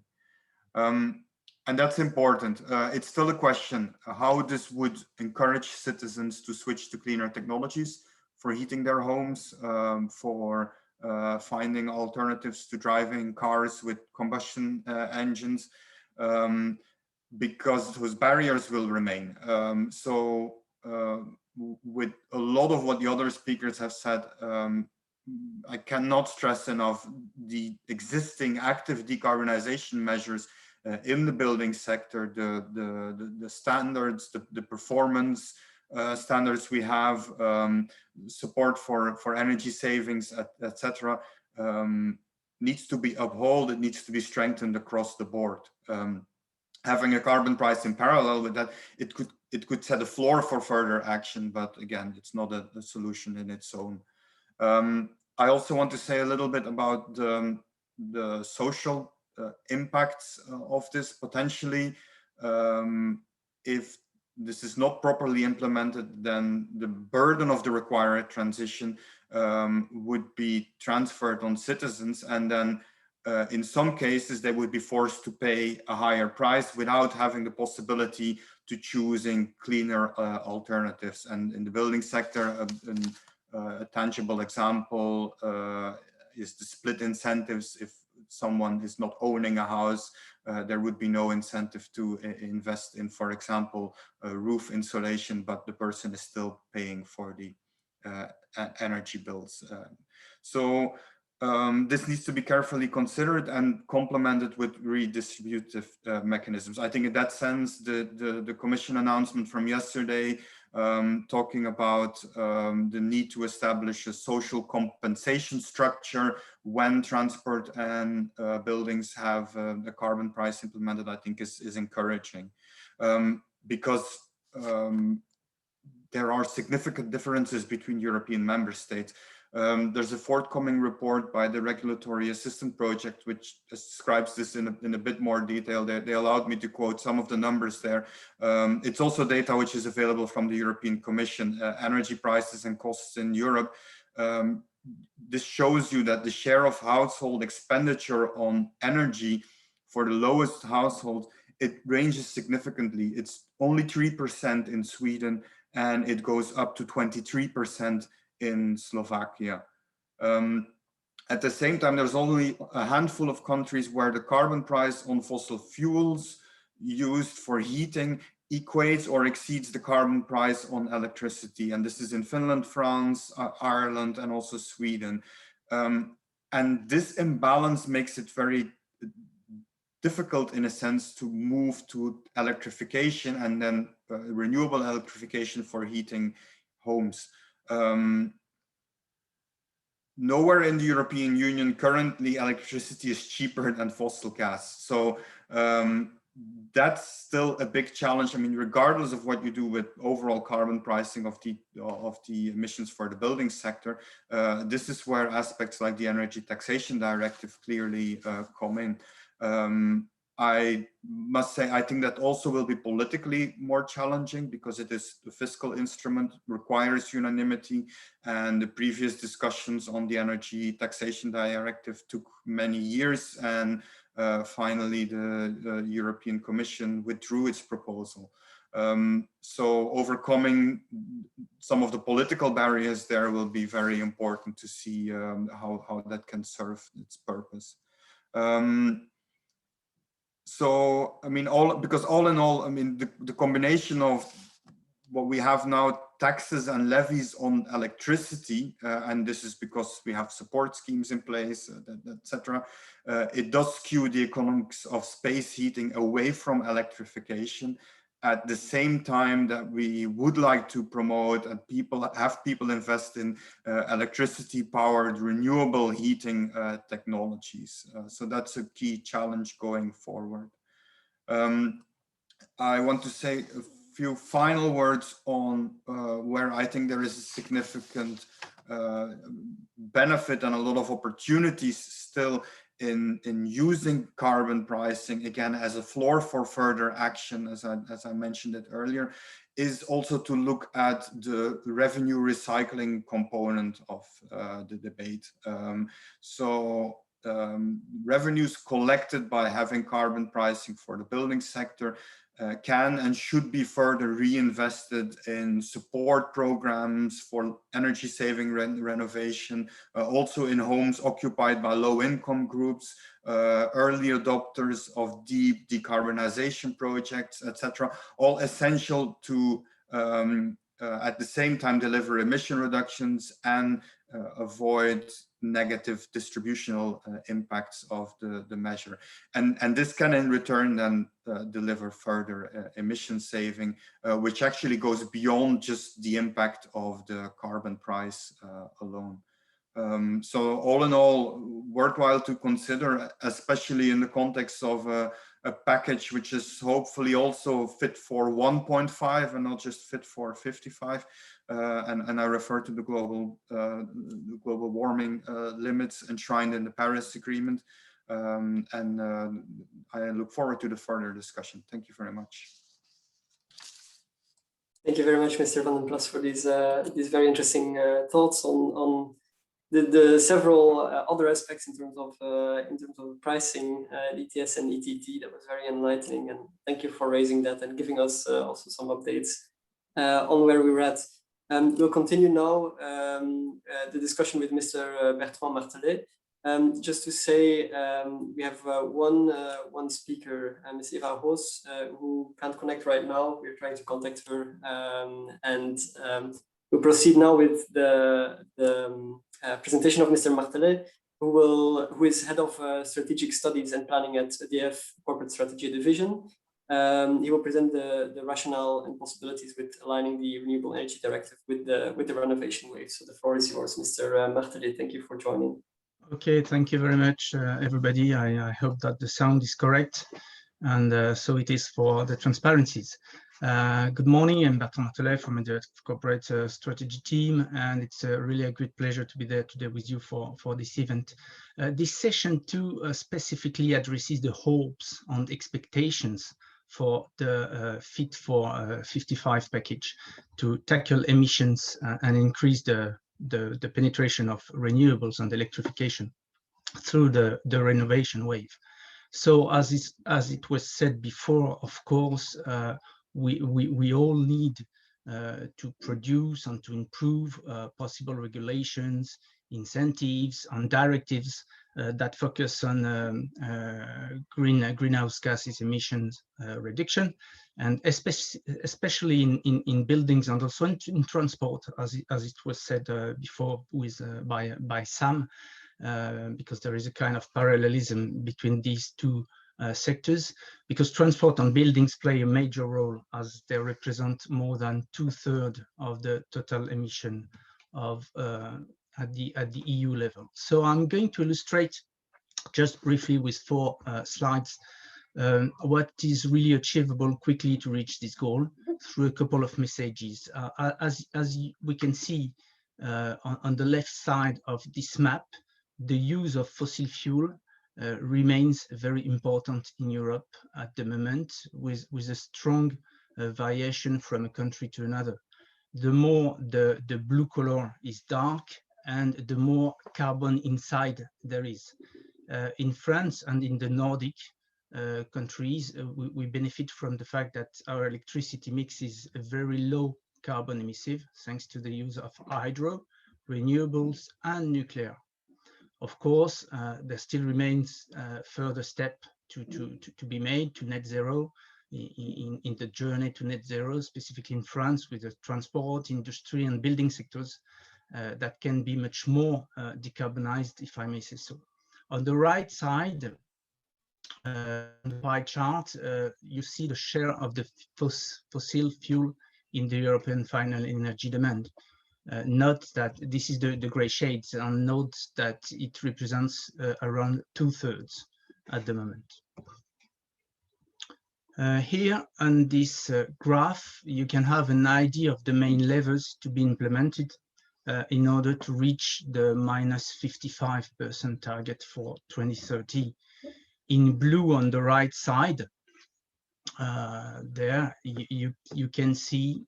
And that's important. It's still a question how this would encourage citizens to switch to cleaner technologies for heating their homes, for finding alternatives to driving cars with combustion engines, because those barriers will remain. With a lot of what the other speakers have said, I cannot stress enough the existing active decarbonization measures in the building sector, the standards, the performance standards we have, support for energy savings, etc., needs to be upheld. It needs to be strengthened across the board. Having a carbon price in parallel with that, it could set a floor for further action, but again, it's not a solution in its own. I also want to say a little bit about the social impacts of this potentially. If this is not properly implemented, then the burden of the required transition would be transferred on citizens, and then in some cases they would be forced to pay a higher price without having the possibility to choosing cleaner alternatives. And in the building sector, a tangible example is the split incentives. If someone is not owning a house, there would be no incentive to invest in, for example, roof insulation, but the person is still paying for the energy bills. This needs to be carefully considered and complemented with redistributive mechanisms. I think in that sense, the Commission announcement from yesterday talking about the need to establish a social compensation structure when transport and buildings have a carbon price implemented, I think is encouraging, because there are significant differences between European member states. There's a forthcoming report by the Regulatory Assistance Project, which describes this in a bit more detail. They allowed me to quote some of the numbers there. It's also data which is available from the European Commission, energy prices and costs in Europe. This shows you that the share of household expenditure on energy for the lowest household, it ranges significantly. It's only 3% in Sweden, and it goes up to 23% in Slovakia. At the same time, there's only a handful of countries where the carbon price on fossil fuels used for heating equates or exceeds the carbon price on electricity. And this is in Finland, France, Ireland, and also Sweden. And this imbalance makes it very difficult in a sense to move to electrification and then renewable electrification for heating homes. Nowhere in the European Union currently electricity is cheaper than fossil gas. So that's still a big challenge. I mean, regardless of what you do with overall carbon pricing of the emissions for the building sector, this is where aspects like the Energy Taxation Directive clearly come in. I must say, I think that also will be politically more challenging because it is the fiscal instrument, requires unanimity, and the previous discussions on the Energy Taxation Directive took many years, and finally the European Commission withdrew its proposal. So overcoming some of the political barriers there will be very important to see how that can serve its purpose. So, I mean, all in all, I mean, the combination of what we have now taxes and levies on electricity, and this is because we have support schemes in place, etc. It does skew the economics of space heating away from electrification, at the same time that we would like to promote and have people invest in electricity powered renewable heating technologies. So that's a key challenge going forward. I want to say a few final words on where I think there is a significant benefit and a lot of opportunities still in using carbon pricing, again, as a floor for further action, as I mentioned it earlier, is also to look at the revenue recycling component of the debate. Revenues collected by having carbon pricing for the building sector can and should be further reinvested in support programs for energy saving renovation, also in homes occupied by low income groups, early adopters of deep decarbonization projects, etc. All essential to at the same time deliver emission reductions and avoid negative distributional impacts of the measure. And this can in return then deliver further emission saving, which actually goes beyond just the impact of the carbon price alone. So all in all, worthwhile to consider, especially in the context of a package which is hopefully also fit for 1.5 and not just fit for 55. And I refer to the global warming limits enshrined in the Paris Agreement. I look forward to the further discussion. Thank you very much. Thank you very much, Mr. van den Plas, for these very interesting thoughts on the several other aspects in terms of pricing, ETS and ETT. That was very enlightening, and thank you for raising that and giving us also some updates on where we were at. We'll continue now the discussion with Mr. Bertrand Martelet. Just to say, we have one speaker, Ms. Eva Roos, who can't connect right now. We're trying to contact her, and we'll proceed now with the presentation of Mr. Martelet, who is head of strategic studies and planning at EDF Corporate Strategy Division. He will present the rationale and possibilities with aligning the Renewable Energy Directive with the renovation wave. So the floor is yours, Mr. Martelet. Thank you for joining. Okay, thank you very much, everybody. I hope that the sound is correct, and so it is for the transparencies. Good morning, I'm Bertrand Martelet from the Corporate Strategy team, and it's really a great pleasure to be there today with you for this event. This session too specifically addresses the hopes and expectations for the Fit for 55 package to tackle emissions and increase the penetration of renewables and electrification through the renovation wave. So as it was said before, of course, we all need to produce and to improve possible regulations, incentives, and directives that focus on greenhouse gases emissions reduction, and especially in buildings and also in transport, as it was said before by Sam, because there is a kind of parallelism between these two sectors, because transport and buildings play a major role as they represent more than 2/3 of the total emission of at the EU level. So I'm going to illustrate just briefly with 4 slides what is really achievable quickly to reach this goal through a couple of messages. As we can see on the left side of this map, the use of fossil fuel remains very important in Europe at the moment, with a strong variation from a country to another. The more the blue color is dark, and the more carbon inside there is. In France and in the Nordic countries, we benefit from the fact that our electricity mix is very low carbon emissive, thanks to the use of hydro, renewables, and nuclear. Of course, there still remains further step to be made to net zero in the journey to net zero, specifically in France, with the transport, industry, and building sectors that can be much more decarbonized, if I may say so. On the right side, on the pie chart, you see the share of the fossil fuel in the European final energy demand. Note that this is the gray shades, and note that it represents around 2/3 at the moment. Here on this graph, you can have an idea of the main levers to be implemented in order to reach the -55% target for 2030. In blue on the right side, there you can see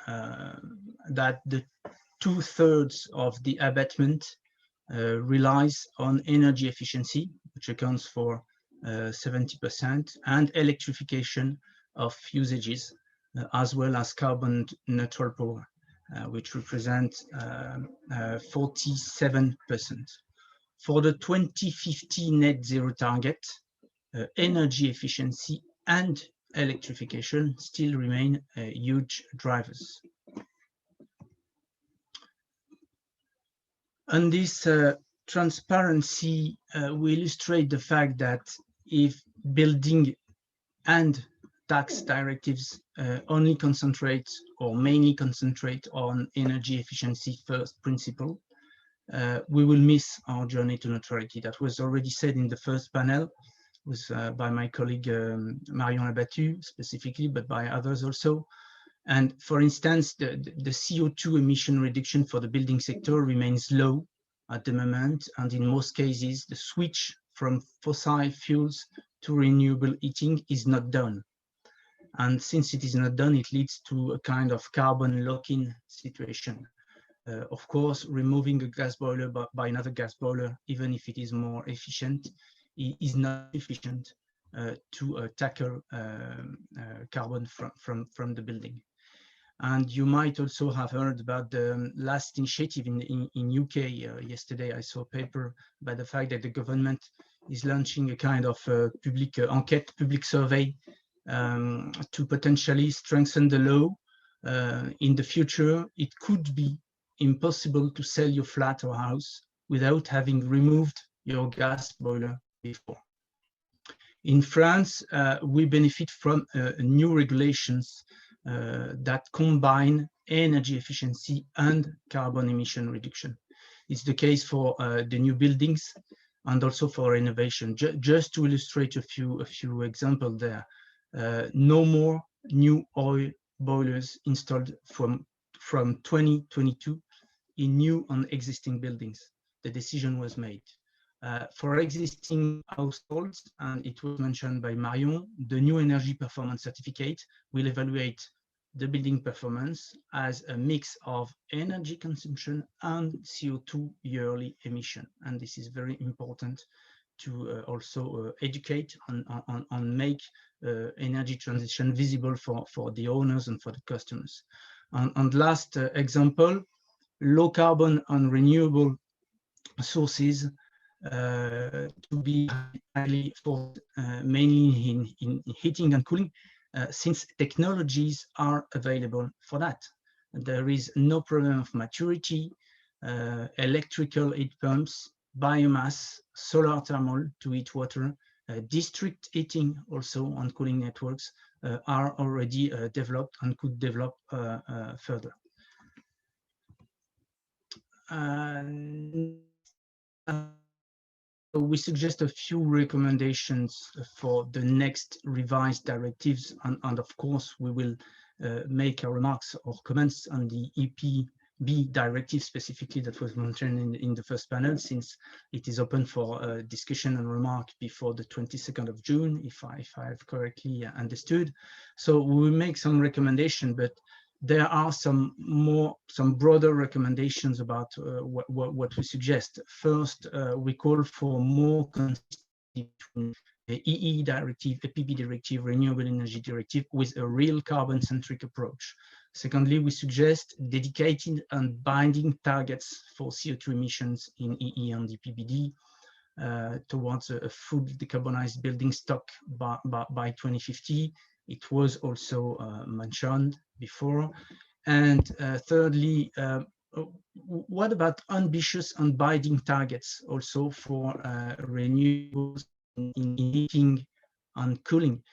that the 2/3 of the abatement relies on energy efficiency, which accounts for 70%, and electrification of usages, as well as carbon neutral power, which represent 47%. For the 2050 net zero target, energy efficiency and electrification still remain huge drivers. On this transparency, we illustrate the fact that if building and tax directives only concentrate or mainly concentrate on energy efficiency first principle, we will miss our journey to neutrality. That was already said in the first panel, was by my colleague Marion Labatut specifically, but by others also. And for instance, the CO2 emission reduction for the building sector remains low at the moment, and in most cases, the switch from fossil fuels to renewable heating is not done. And since it is not done, it leads to a kind of carbon lock-in situation. Of course, removing a gas boiler by another gas boiler, even if it is more efficient, is not efficient to tackle carbon from the building. And you might also have heard about the last initiative in UK. Yesterday, I saw a paper about the fact that the government is launching a kind of public enquête, public survey to potentially strengthen the law. In the future, it could be impossible to sell your flat or house without having removed your gas boiler before. In France, we benefit from new regulations that combine energy efficiency and carbon emission reduction. It's the case for the new buildings and also for renovation. Just to illustrate a few examples there, no more new oil boilers installed from 2022 in new and existing buildings. The decision was made. For existing households, and it was mentioned by Marion, the new energy performance certificate will evaluate the building performance as a mix of energy consumption and CO2 yearly emission. And this is very important to also educate and make energy transition visible for the owners and for the customers. And last example, low carbon and renewable sources to be highly for mainly in heating and cooling, since technologies are available for that. There is no problem of maturity, electrical heat pumps, biomass, solar thermal to heat water, district heating also on cooling networks are already developed and could develop further. We suggest a few recommendations for the next revised directives, and of course we will make our remarks or comments on the Eppd directive specifically that was mentioned in the first panel, since it is open for discussion and remark before the 22nd of June, if I have correctly understood. So we will make some recommendation, but there are some broader recommendations about what we suggest. First, we call for more consistency between the EE directive, the Eppd directive, renewable energy directive, with a real carbon-centric approach. Secondly, we suggest dedicated and binding targets for CO2 emissions in EE and Eppd towards a full decarbonized building stock by 2050, It was also mentioned before. And thirdly, what about ambitious and binding targets also for renewables in heating and cooling,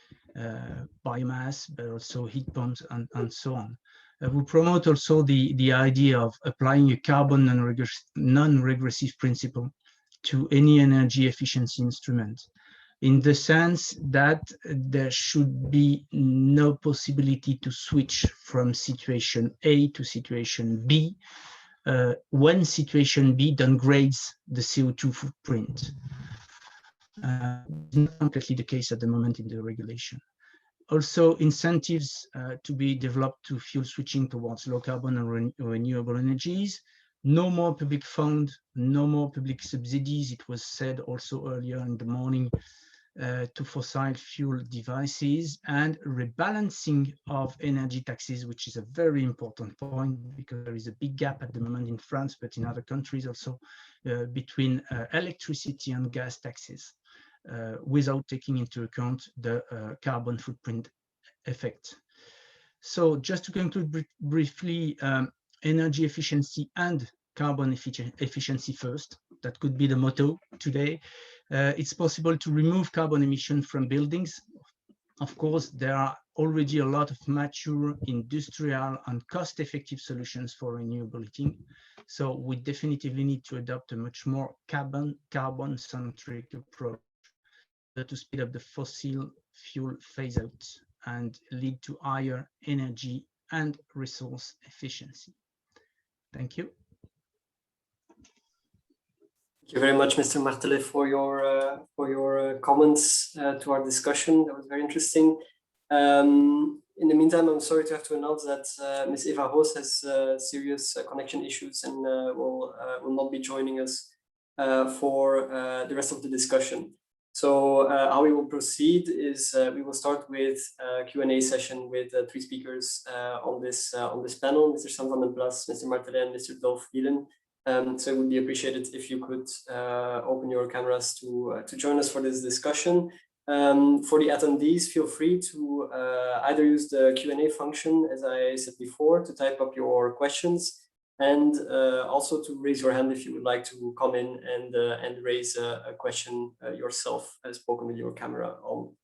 biomass, but also heat pumps and so on? We promote also the idea of applying a carbon non-regressive principle to any energy efficiency instrument, in the sense that there should be no possibility to switch from situation A to situation B when situation B downgrades the CO2 footprint. It's not completely the case at the moment in the regulation. Also, incentives to be developed to fuel switching towards low carbon and renewable energies. No more public fund, no more public subsidies. It was said also earlier in the morning to fossil fuel devices, and rebalancing of energy taxes, which is a very important point because there is a big gap at the moment in France, but in other countries also, between electricity and gas taxes, without taking into account the carbon footprint effect. So just to conclude briefly, energy efficiency and carbon efficiency first. That could be the motto today. It's possible to remove carbon emission from buildings. Of course, there are already a lot of mature industrial and cost-effective solutions for renewable heating. So we definitively need to adopt a much more carbon-centric approach to speed up the fossil fuel phase-out and lead to higher energy and resource efficiency. Thank you. Thank you very much, Mr. Martelet, for your comments to our discussion. That was very interesting. In the meantime, I'm sorry to have to announce that Ms. Eva Roos has serious connection issues and will not be joining us for the rest of the discussion. So how we will proceed is we will start with a Q&A session with three speakers on this panel: Mr. Sam van den Plas, Mr. Martelet, and Mr. Dolf Gielen. So it would be appreciated if you could open your cameras to join us for this discussion. For the attendees, feel free to either use the Q&A function, as I said before, to type up your questions, and also to raise your hand if you would like to come in and raise a question yourself, spoken with your camera on.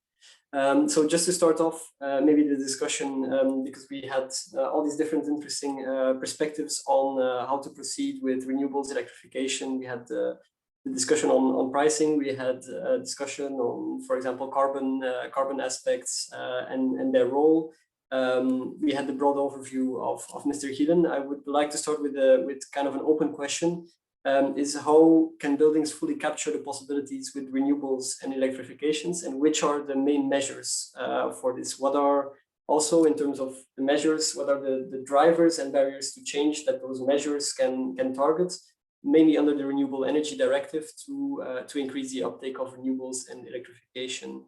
So just to start off, maybe the discussion, because we had all these different interesting perspectives on how to proceed with renewables, electrification. We had the discussion on pricing. We had a discussion on, for example, carbon aspects and their role. We had the broad overview of Mr. Gielen. I would like to start with kind of an open question. Is how can buildings fully capture the possibilities with renewables and electrifications, and which are the main measures for this? What are also, in terms of the measures, what are the drivers and barriers to change that those measures can target, mainly under the Renewable Energy Directive, to increase the uptake of renewables and electrification?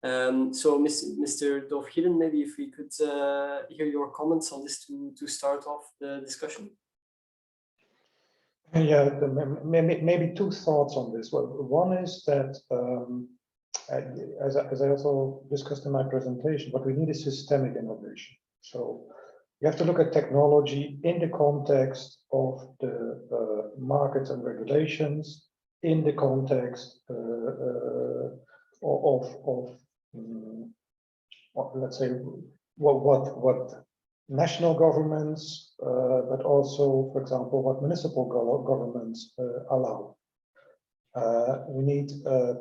So Mr. Dolf Gielen, maybe if we could hear your comments on this to start off the discussion. Yeah, maybe two thoughts on this. Well, one is that, as I also discussed in my presentation, what we need is systemic innovation. So you have to look at technology in the context of the markets and regulations, in the context let's say what national governments, but also, for example, what municipal governments allow. We need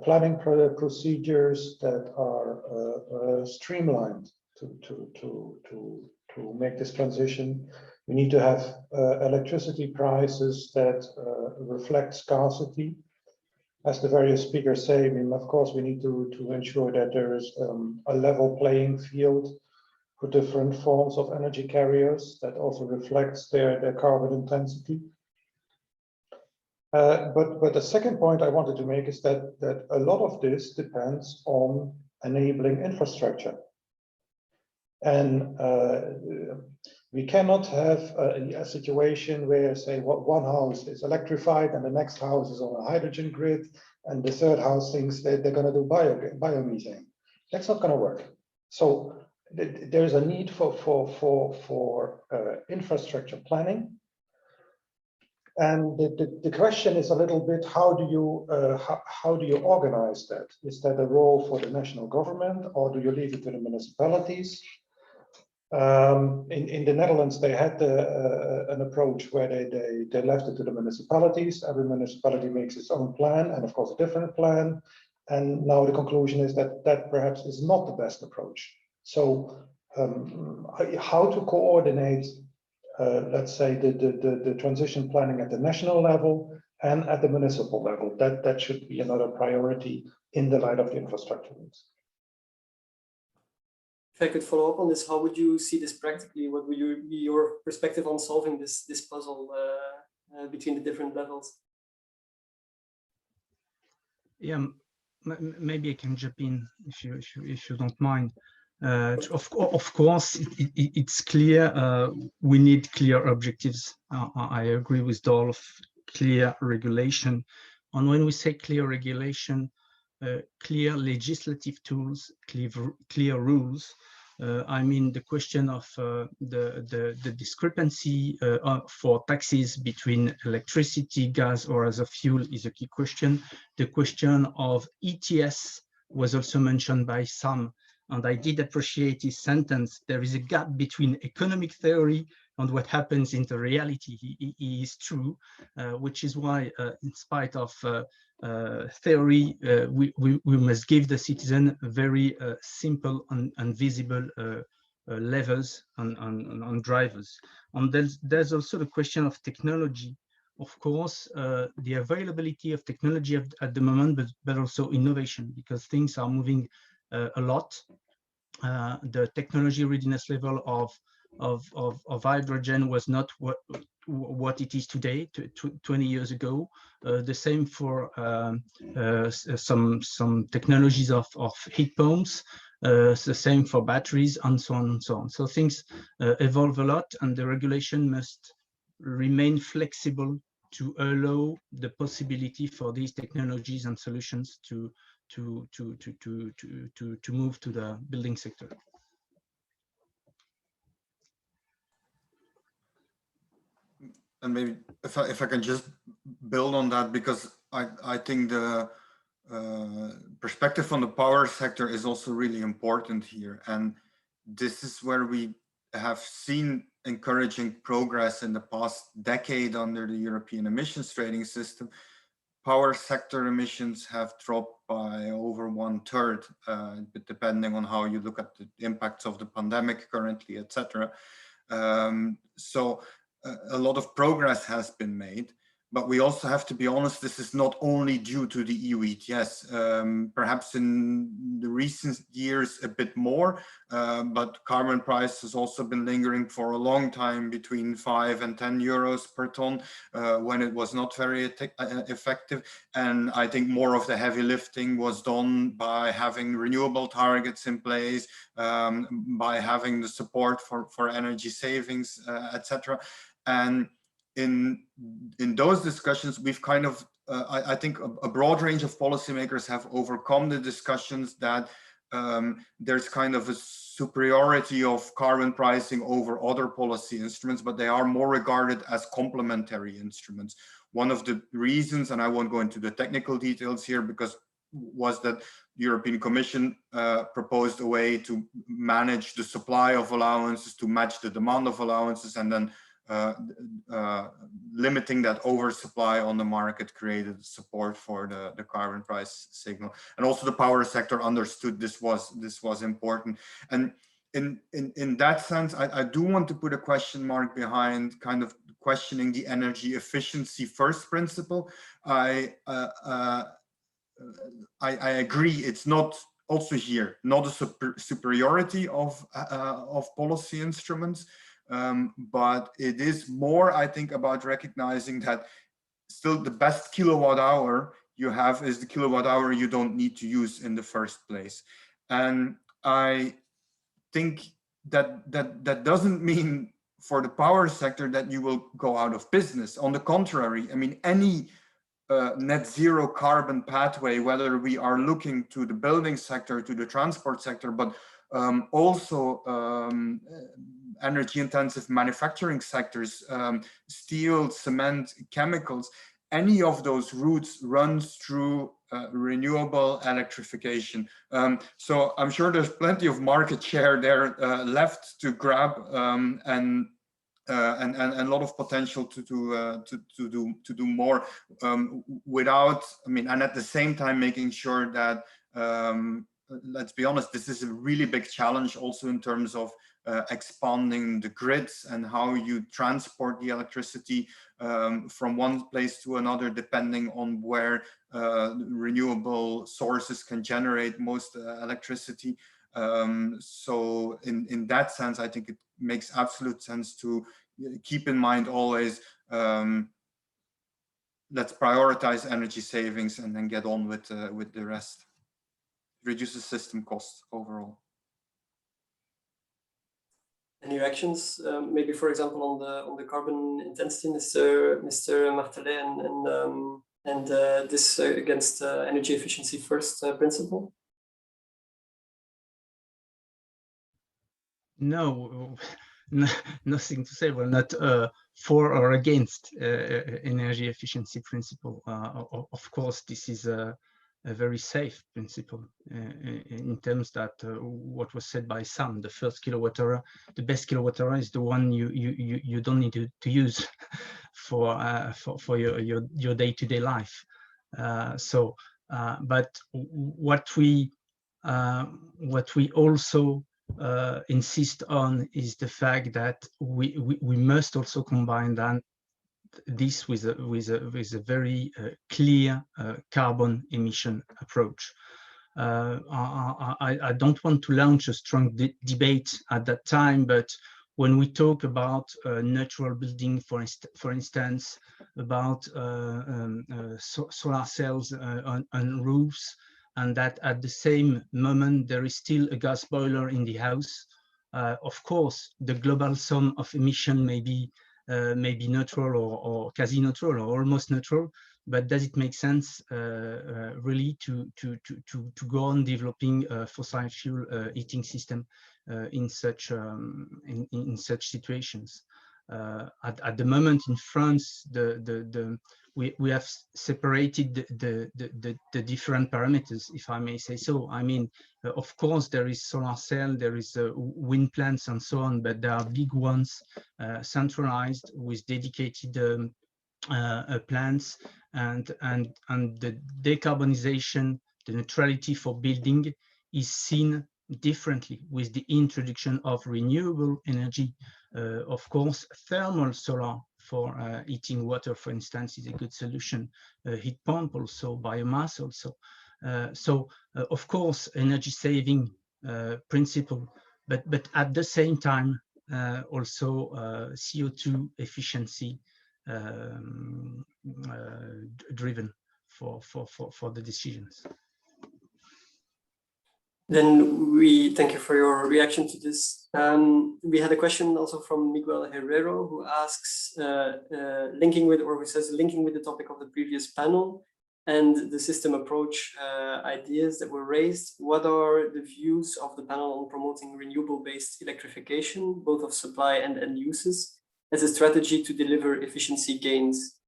planning procedures that are streamlined to make this transition. We need to have electricity prices that reflect scarcity. As the various speakers say, I mean, of course, we need to ensure that there is a level playing field for different forms of energy carriers that also reflects their carbon intensity. But the second point I wanted to make is that a lot of this depends on enabling infrastructure. And we cannot have a situation where, say, one house is electrified and the next house is on a hydrogen grid, and the third house thinks they're going to do biomethane. That's not going to work. So there is a need for infrastructure planning. And the question is a little bit, how do you organize that? Is that a role for the national government, or do you leave it to the municipalities? In the Netherlands, they had an approach where they left it to the municipalities. Every municipality makes its own plan, and of course a different plan. And now the conclusion is that perhaps is not the best approach. So how to coordinate, let's say, the transition planning at the national level and at the municipal level, that should be another priority in the light of the infrastructure needs. If I could follow up on this, how would you see this practically? What would be your perspective on solving this puzzle between the different levels? Yeah, maybe I can jump in if you don't mind. Of course, it's clear we need clear objectives. I agree with Dolf, clear regulation. And when we say clear regulation, clear legislative tools, clear rules. I mean, the question of the discrepancy for taxes between electricity, gas, or as a fuel is a key question. The question of ETS was also mentioned by some, and I did appreciate his sentence. There is a gap between economic theory and what happens in the reality. He is true, which is why, in spite of theory, we must give the citizen very simple and visible levels and drivers. And there's also the question of technology. Of course, the availability of technology at the moment, but also innovation, because things are moving a lot. The technology readiness level of hydrogen was not what it is today, 20 years ago. The same for some technologies of heat pumps, the same for batteries, and so on and so on. So things evolve a lot, and the regulation must remain flexible to allow the possibility for these technologies and solutions to move to the building sector. And maybe if I can just build on that, because I think the perspective on the power sector is also really important here. And this is where we have seen encouraging progress in the past decade under the European emissions trading system. Power sector emissions have dropped by over 1/3, depending on how you look at the impacts of the pandemic currently, etc. So a lot of progress has been made, but we also have to be honest, this is not only due to the EU ETS, perhaps in the recent years a bit more, but carbon price has also been lingering for a long time between 5 and 10 euros per ton, when it was not very effective. And I think more of the heavy lifting was done by having renewable targets in place, by having the support for energy savings, etc. And in those discussions, we've kind of, I think a broad range of policymakers have overcome the discussions that there's kind of a superiority of carbon pricing over other policy instruments, but they are more regarded as complementary instruments. One of the reasons, and I won't go into the technical details here, was that the European Commission proposed a way to manage the supply of allowances to match the demand of allowances, and then limiting that oversupply on the market created support for the carbon price signal. And also the power sector understood this was important. And in that sense, I do want to put a question mark behind kind of questioning the energy efficiency first principle. I agree, it's not also here, not a superiority of policy instruments. But it is more, I think, about recognizing that still the best kilowatt hour you have is the kilowatt hour you don't need to use in the first place. And I think that doesn't mean for the power sector that you will go out of business. On the contrary, I mean, any net zero carbon pathway, whether we are looking to the building sector, to the transport sector, but also energy intensive manufacturing sectors, steel, cement, chemicals, any of those routes runs through renewable electrification. So I'm sure there's plenty of market share there left to grab, and a lot of potential to do more without, I mean, and at the same time making sure that, let's be honest, this is a really big challenge also in terms of expanding the grids and how you transport the electricity from one place to another, depending on where renewable sources can generate most electricity. So in that sense, I think it makes absolute sense to keep in mind always, let's prioritize energy savings and then get on with the rest. Reduces system costs overall. Any reactions? Maybe, for example, on the carbon intensity, Mr. Martelet, and this against energy efficiency first principle. No, nothing to say. We're not for or against energy efficiency principle. Of course, this is a very safe principle in terms that what was said by Sam, the first kilowatt hour, the best kilowatt hour is the one you don't need to use for your day-to-day life. But what we also insist on is the fact that we must also combine this with a very clear carbon emission approach. I don't want to launch a strong debate at that time, but when we talk about natural building, for instance, about solar cells on roofs, and that at the same moment there is still a gas boiler in the house, of course, the global sum of emission may be neutral or quasi-neutral or almost neutral, but does it make sense really to go on developing a fossil fuel heating system in such situations? At the moment in France, we have separated the different parameters, if I may say so. I mean, of course, there is solar cell, there is wind plants and so on, but there are big ones centralized with dedicated plants, and the decarbonization, the neutrality for building is seen differently with the introduction of renewable energy. Of course, thermal solar for heating water, for instance, is a good solution. Heat pump also, biomass also. So of course, energy saving principle, but at the same time, also CO2 efficiency driven for the decisions. Then we thank you for your reaction to this. We had a question also from Miguel Herrero, who asks, linking with the topic of the previous panel and the system approach ideas that were raised, what are the views of the panel on promoting renewable-based electrification, both of supply and end uses, as a strategy to deliver efficiency gains?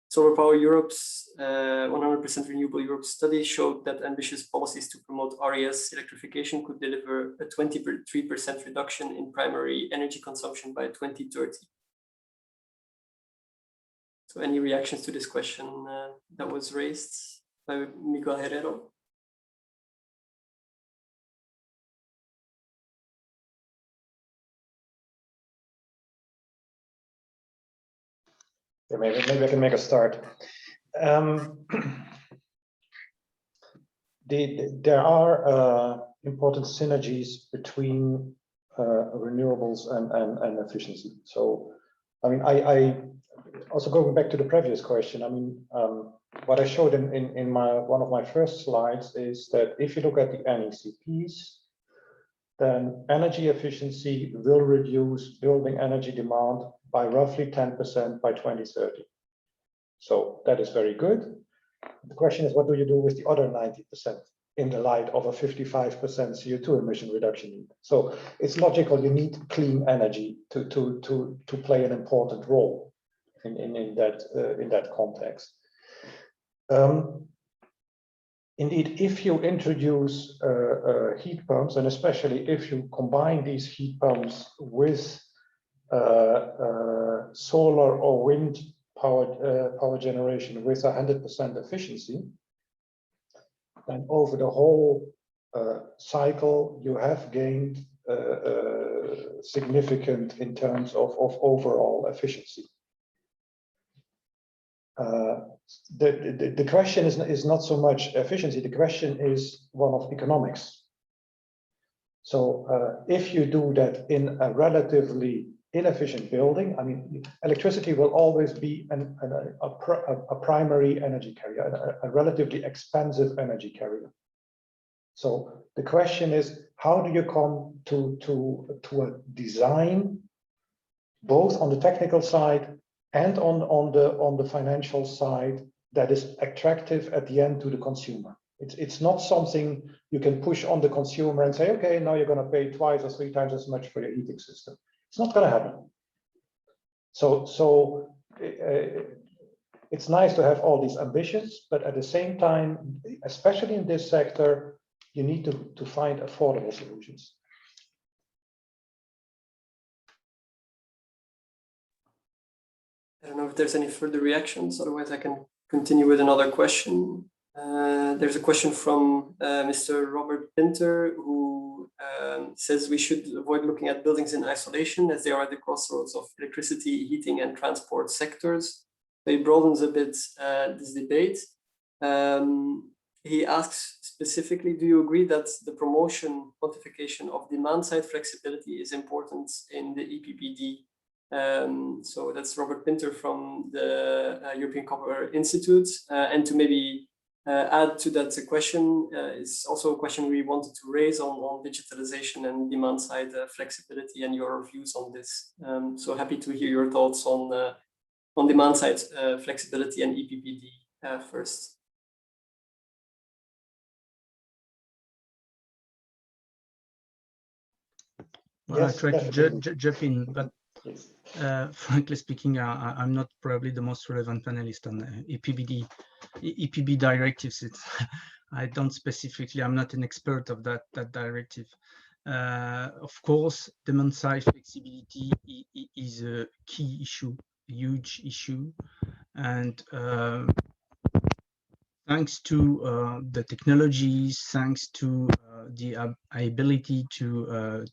Solar Power Europe's 100% Renewable Europe study showed that ambitious policies to promote RES electrification could deliver a 23% reduction in primary energy consumption by 2030. So any reactions to this question that was raised by Miguel Herrero? Yeah, maybe I can make a start. There are important synergies between renewables and efficiency. So, I mean, I also going back to the previous question. I mean, what I showed in one of my first slides is that if you look at the NECPs, then energy efficiency will reduce building energy demand by roughly 10% by 2030. So that is very good. The question is, what do you do with the other 90% in the light of a 55% CO2 emission reduction need? So it's logical, you need clean energy to play an important role in that context. Indeed, if you introduce heat pumps, and especially if you combine these heat pumps with solar or wind power generation with 100% efficiency, then over the whole cycle, you have gained significant in terms of overall efficiency. The question is not so much efficiency, the question is one of economics. So if you do that in a relatively inefficient building, I mean, electricity will always be a primary energy carrier, a relatively expensive energy carrier. So the question is, how do you come to a design, both on the technical side and on the financial side, that is attractive at the end to the consumer? It's not something you can push on the consumer and say, okay, now you're going to pay 2 or 3 times as much for your heating system. It's not going to happen. So it's nice to have all these ambitions, but at the same time, especially in this sector, you need to find affordable solutions. I don't know if there's any further reactions, otherwise I can continue with another question. There's a question from Mr. Robert Pinter, who says we should avoid looking at buildings in isolation as they are at the crossroads of electricity, heating and transport sectors. So he broadens a bit this debate. He asks specifically, do you agree that the promotion, quantification of demand-side flexibility is important in the EPBD? So that's Robert Pinter from the European Copper Institute. And to maybe add to that question is also a question we wanted to raise on digitalization and demand-side flexibility and your views on this. So happy to hear your thoughts on demand-side flexibility and EPBD first. Well, Yes, I try to jump in, but yes. Frankly speaking, I'm not probably the most relevant panelist on EPB directives. I don't specifically, I'm not an expert of that directive. Of course, demand side flexibility is a key issue, a huge issue, and thanks to the technologies, thanks to the ability to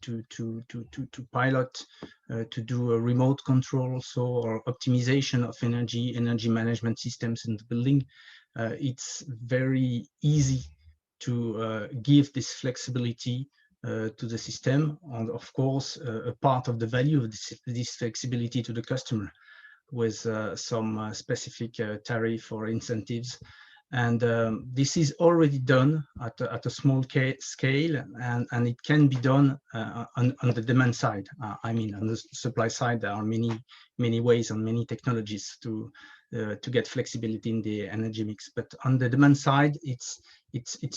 pilot, to do a remote control also, or optimization of energy management systems in the building, it's very easy to give this flexibility to the system, and of course a part of the value of this flexibility to the customer with some specific tariff or incentives. And this is already done at a small scale, and it can be done on the demand side. I mean, on the supply side, there are many ways and many technologies to get flexibility in the energy mix. But on the demand side, it's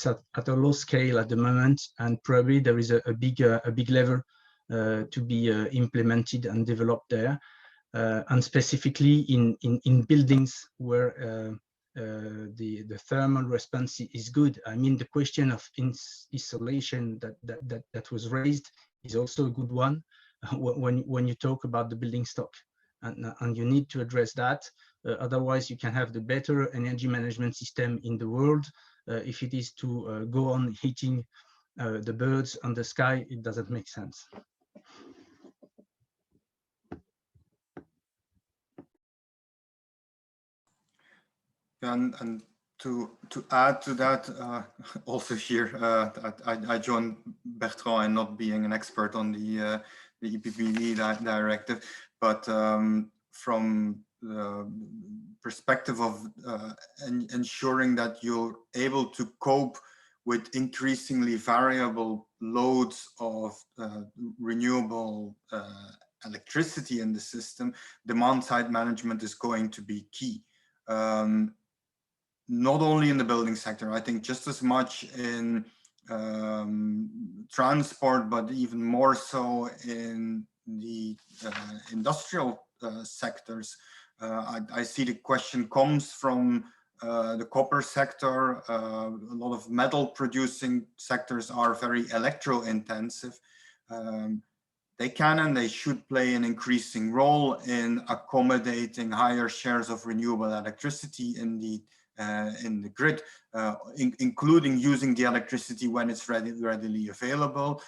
at a low scale at the moment, and probably there is a big lever to be implemented and developed there, and specifically in buildings where the thermal response is good. I mean, the question of isolation that was raised is also a good one when you talk about the building stock, and you need to address that. Otherwise, you can have the better energy management system in the world. If it is to go on heating the birds on the sky, it doesn't make sense. And to add to that, also here, I join Bertrand in not being an expert on the EPBD directive, but from the perspective of ensuring that you're able to cope with increasingly variable loads of renewable electricity in the system, demand-side management is going to be key. not only in the building sector, I think just as much in transport, but even more so in the industrial sectors. I see the question comes from the copper sector. A lot of metal producing sectors are very electro intensive. They can and they should play an increasing role in accommodating higher shares of renewable electricity in the grid, including using the electricity when it's readily available,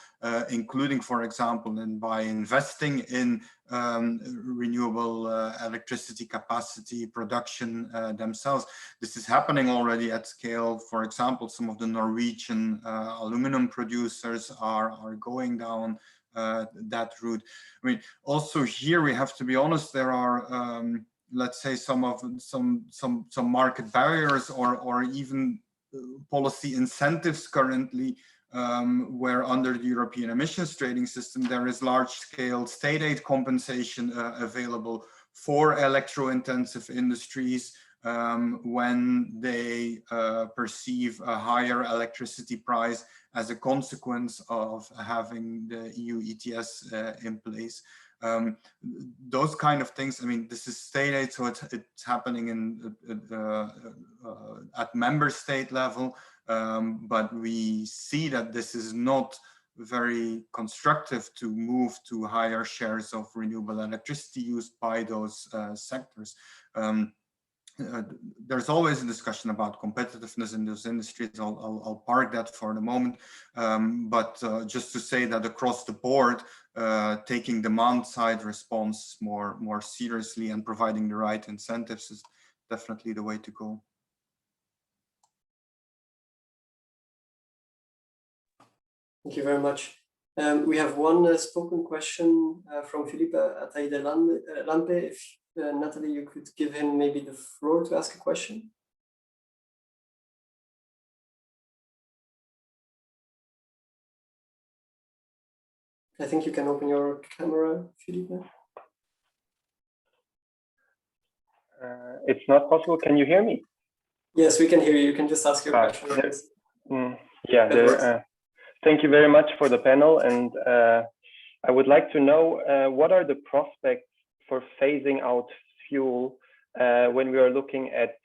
including, for example, by investing in renewable electricity capacity production themselves. This is happening already at scale. For example, some of the Norwegian aluminum producers are going down that route. I mean, also here we have to be honest. There are, let's say, some market barriers or even policy incentives currently, where under the European emissions trading system there is large-scale state aid compensation available for electro-intensive industries when they perceive a higher electricity price as a consequence of having the EU ETS in place. Those kind of things, I mean, this is state aid, so it's happening at member state level, but we see that this is not very constructive to move to higher shares of renewable electricity used by those sectors. There's always a discussion about competitiveness in those industries. I'll park that for the moment, but just to say that across the board, taking demand side response more seriously and providing the right incentives is definitely the way to go. Thank you very much. We have one spoken question from Philippe Ataide-Lampe. If Natalie, you could give him maybe the floor to ask a question. I think you can open your camera, Philippe. It's not possible. Can you hear me? Yes, we can hear you. You can just ask your question. Thank you very much for the panel. And I would like to know what are the prospects for phasing out fuel when we are looking at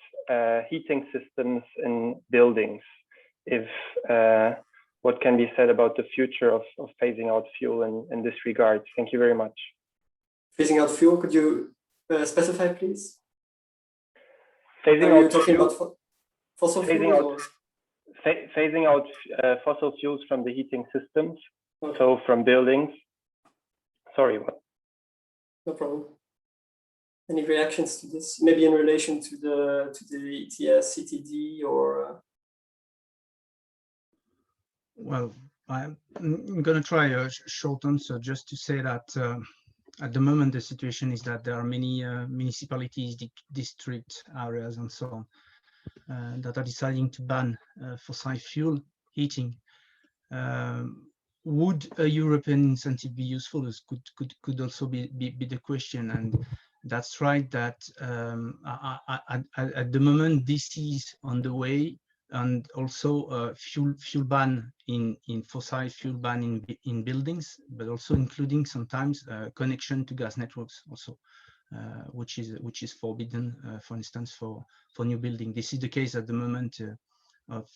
heating systems in buildings? What can be said about the future of phasing out fuel in this regard? Thank you very much. Phasing out fuel, could you specify, please? Phasing Are you out talking fuel, about fossil fuels? Phasing out fossil fuels from the heating systems, so from buildings. Sorry, what? No problem. Any reactions to this? Maybe in relation to the ETS, CTD, or? Well, I'm going to try a short answer just to say that at the moment the situation is that there are many municipalities, district areas, and so on that are deciding to ban fossil fuel heating. Would a European incentive be useful? This could also be the question, and that's right that at the moment this is on the way, and also fuel ban in fossil fuel ban in buildings, but also including sometimes connection to gas networks also, which is forbidden, for instance, for new building. This is the case at the moment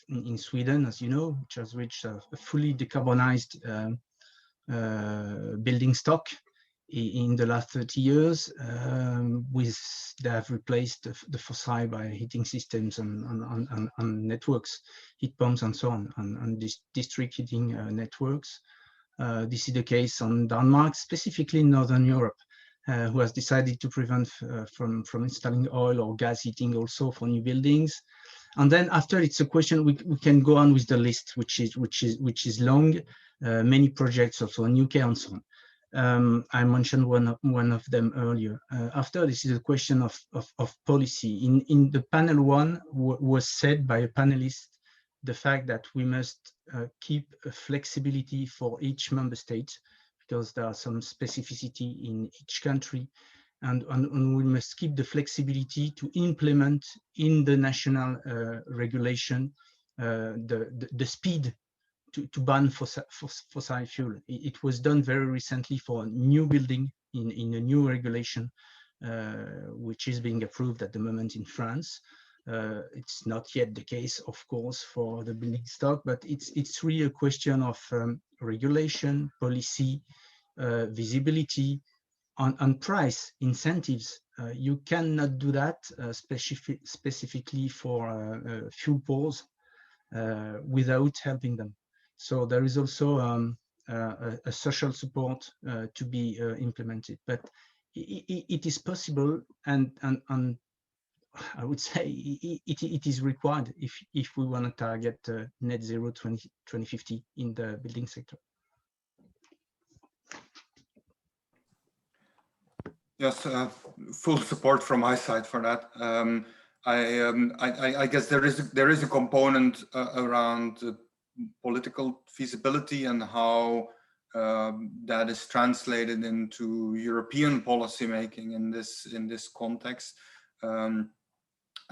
in Sweden, as you know, which has reached a fully decarbonized building stock in the last 30 years. They have replaced the fossil by heating systems and networks, heat pumps, and so on, and district heating networks. This is the case in Denmark, specifically in Northern Europe, who has decided to prevent from installing oil or gas heating also for new buildings. And then after, it's a question we can go on with the list, which is long. Many projects also in UK and so on. I mentioned one of them earlier. After, this is a question of policy. In the panel one was said by a panelist the fact that we must keep a flexibility for each member state, because there are some specificity in each country, and we must keep the flexibility to implement in the national regulation the speed to ban fossil fuel. It was done very recently for a new building in a new regulation, which is being approved at the moment in France. It's not yet the case, of course, for the building stock, but it's really a question of regulation, policy, visibility, on price incentives. You cannot do that specifically for fuel poles without helping them. So there is also a social support to be implemented, but it is possible, and I would say it is required if we want to target net zero 2050 in the building sector. Yes, full support from my side for that. I guess there is a component around political feasibility and how that is translated into European policy making in this context.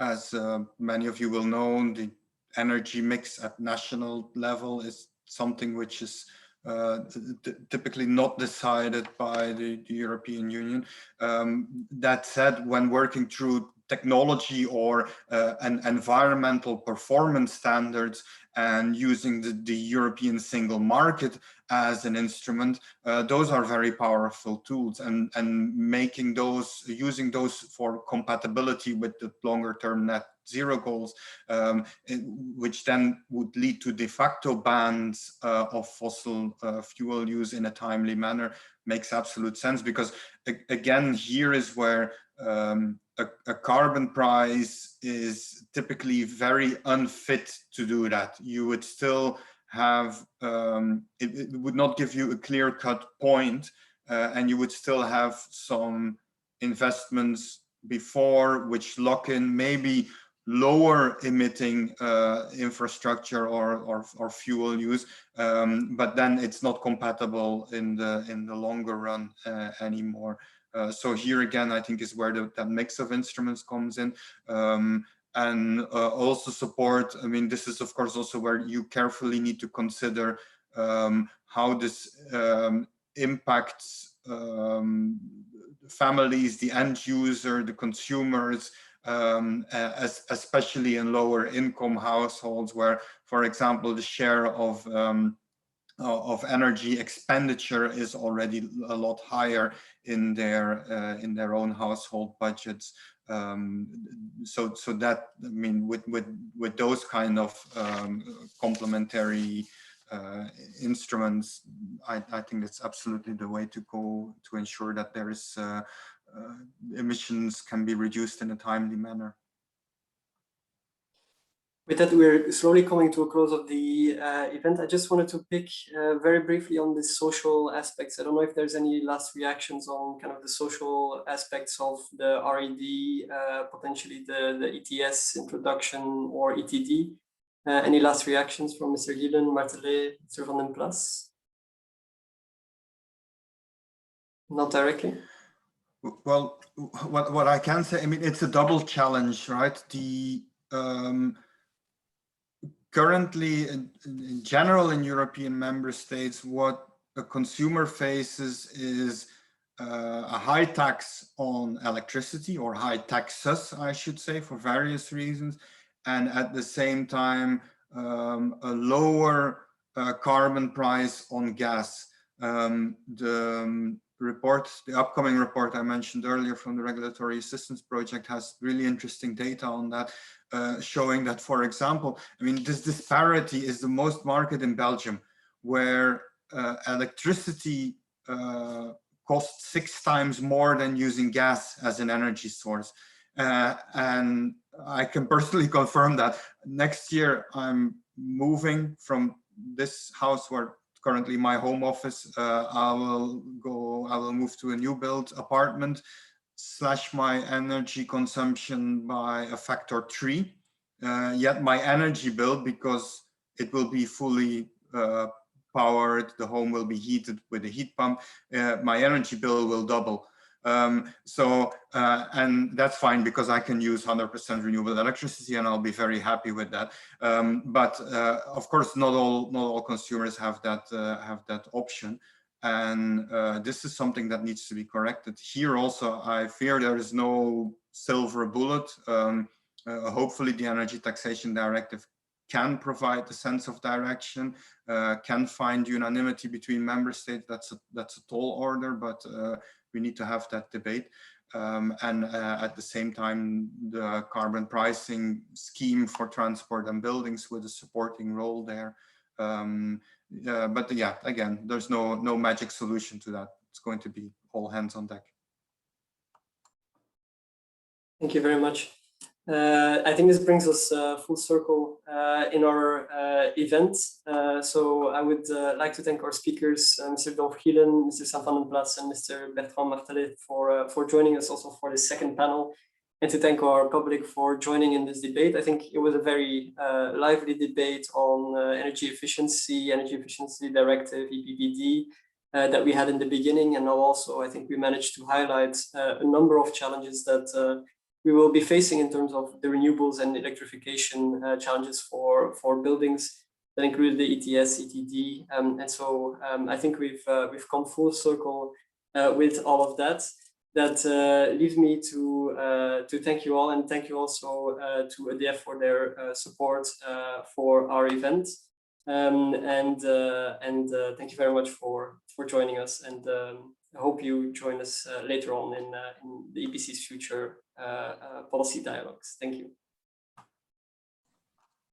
As many of you will know, the energy mix at national level is something which is typically not decided by the European Union. That said, when working through technology or an environmental performance standards and using the European single market as an instrument, those are very powerful tools, and using those for compatibility with the longer term net zero goals, which then would lead to de facto bans of fossil fuel use in a timely manner, makes absolute sense, because again, here is where a carbon price is typically very unfit to do that. You would still have, it would not give you a clear-cut point, and you would still have some investments before which lock in maybe lower emitting infrastructure or fuel use, but then it's not compatible in the longer run anymore. So here again, I think is where that mix of instruments comes in, and also support. I mean, this is of course also where you carefully need to consider how this impacts families, the end user, the consumers, especially in lower income households, where, for example, the share of energy expenditure is already a lot higher in their own household budgets. So that, I mean, with those kind of complementary instruments, I think it's absolutely the way to go to ensure that there is emissions can be reduced in a timely manner. With that, we're slowly coming to a close of the event. I just wanted to pick very briefly on the social aspects. I don't know if there's any last reactions on kind of the social aspects of the RED, potentially the ETS introduction or Eppd. Any last reactions from Mr. Gielen, Martelet, Mr. van den Plas? Not directly. Well, what I can say, I mean, it's a double challenge, right? The currently, in general, in European member states, what a consumer faces is a high tax on electricity, or high taxes, I should say, for various reasons, and at the same time, a lower carbon price on gas. The upcoming report I mentioned earlier from the Regulatory Assistance Project has really interesting data on that, showing that, for example, I mean, this disparity is the most marked in Belgium, where electricity costs 6 times more than using gas as an energy source. And I can personally confirm that. Next year, I'm moving from this house where currently my home office. I will move to a new build apartment, slash my energy consumption by a factor 3. Yet my energy bill, because it will be fully powered, the home will be heated with a heat pump, my energy bill will double. And that's fine because I can use 100% renewable electricity, and I'll be very happy with that. But of course, not all consumers have that option, and this is something that needs to be corrected. Here also, I fear there is no silver bullet. Hopefully, the Energy Taxation Directive can provide a sense of direction, can find unanimity between member states. That's a tall order, but we need to have that debate. And at the same time, the carbon pricing scheme for transport and buildings with a supporting role there. But yeah, again, there's no magic solution to that. It's going to be all hands on deck. Thank you very much. I think this brings us full circle in our event. So I would like to thank our speakers, Mr. Dolf Gielen, Mr. Sam van den Plas, and Mr. Bertrand Martelet for joining us also for the second panel, and to thank our public for joining in this debate. I think it was a very lively debate on energy efficiency directive, Eppd, that we had in the beginning, and now also I think we managed to highlight a number of challenges that we will be facing in terms of the renewables and electrification challenges for buildings that include the ETS, ETD, and so I think we've come full circle with all of that. That leaves me to thank you all, and thank you also to EDF for their support for our event, and thank you very much for joining us, and I hope you join us later on in the EPC's future policy dialogues. Thank you.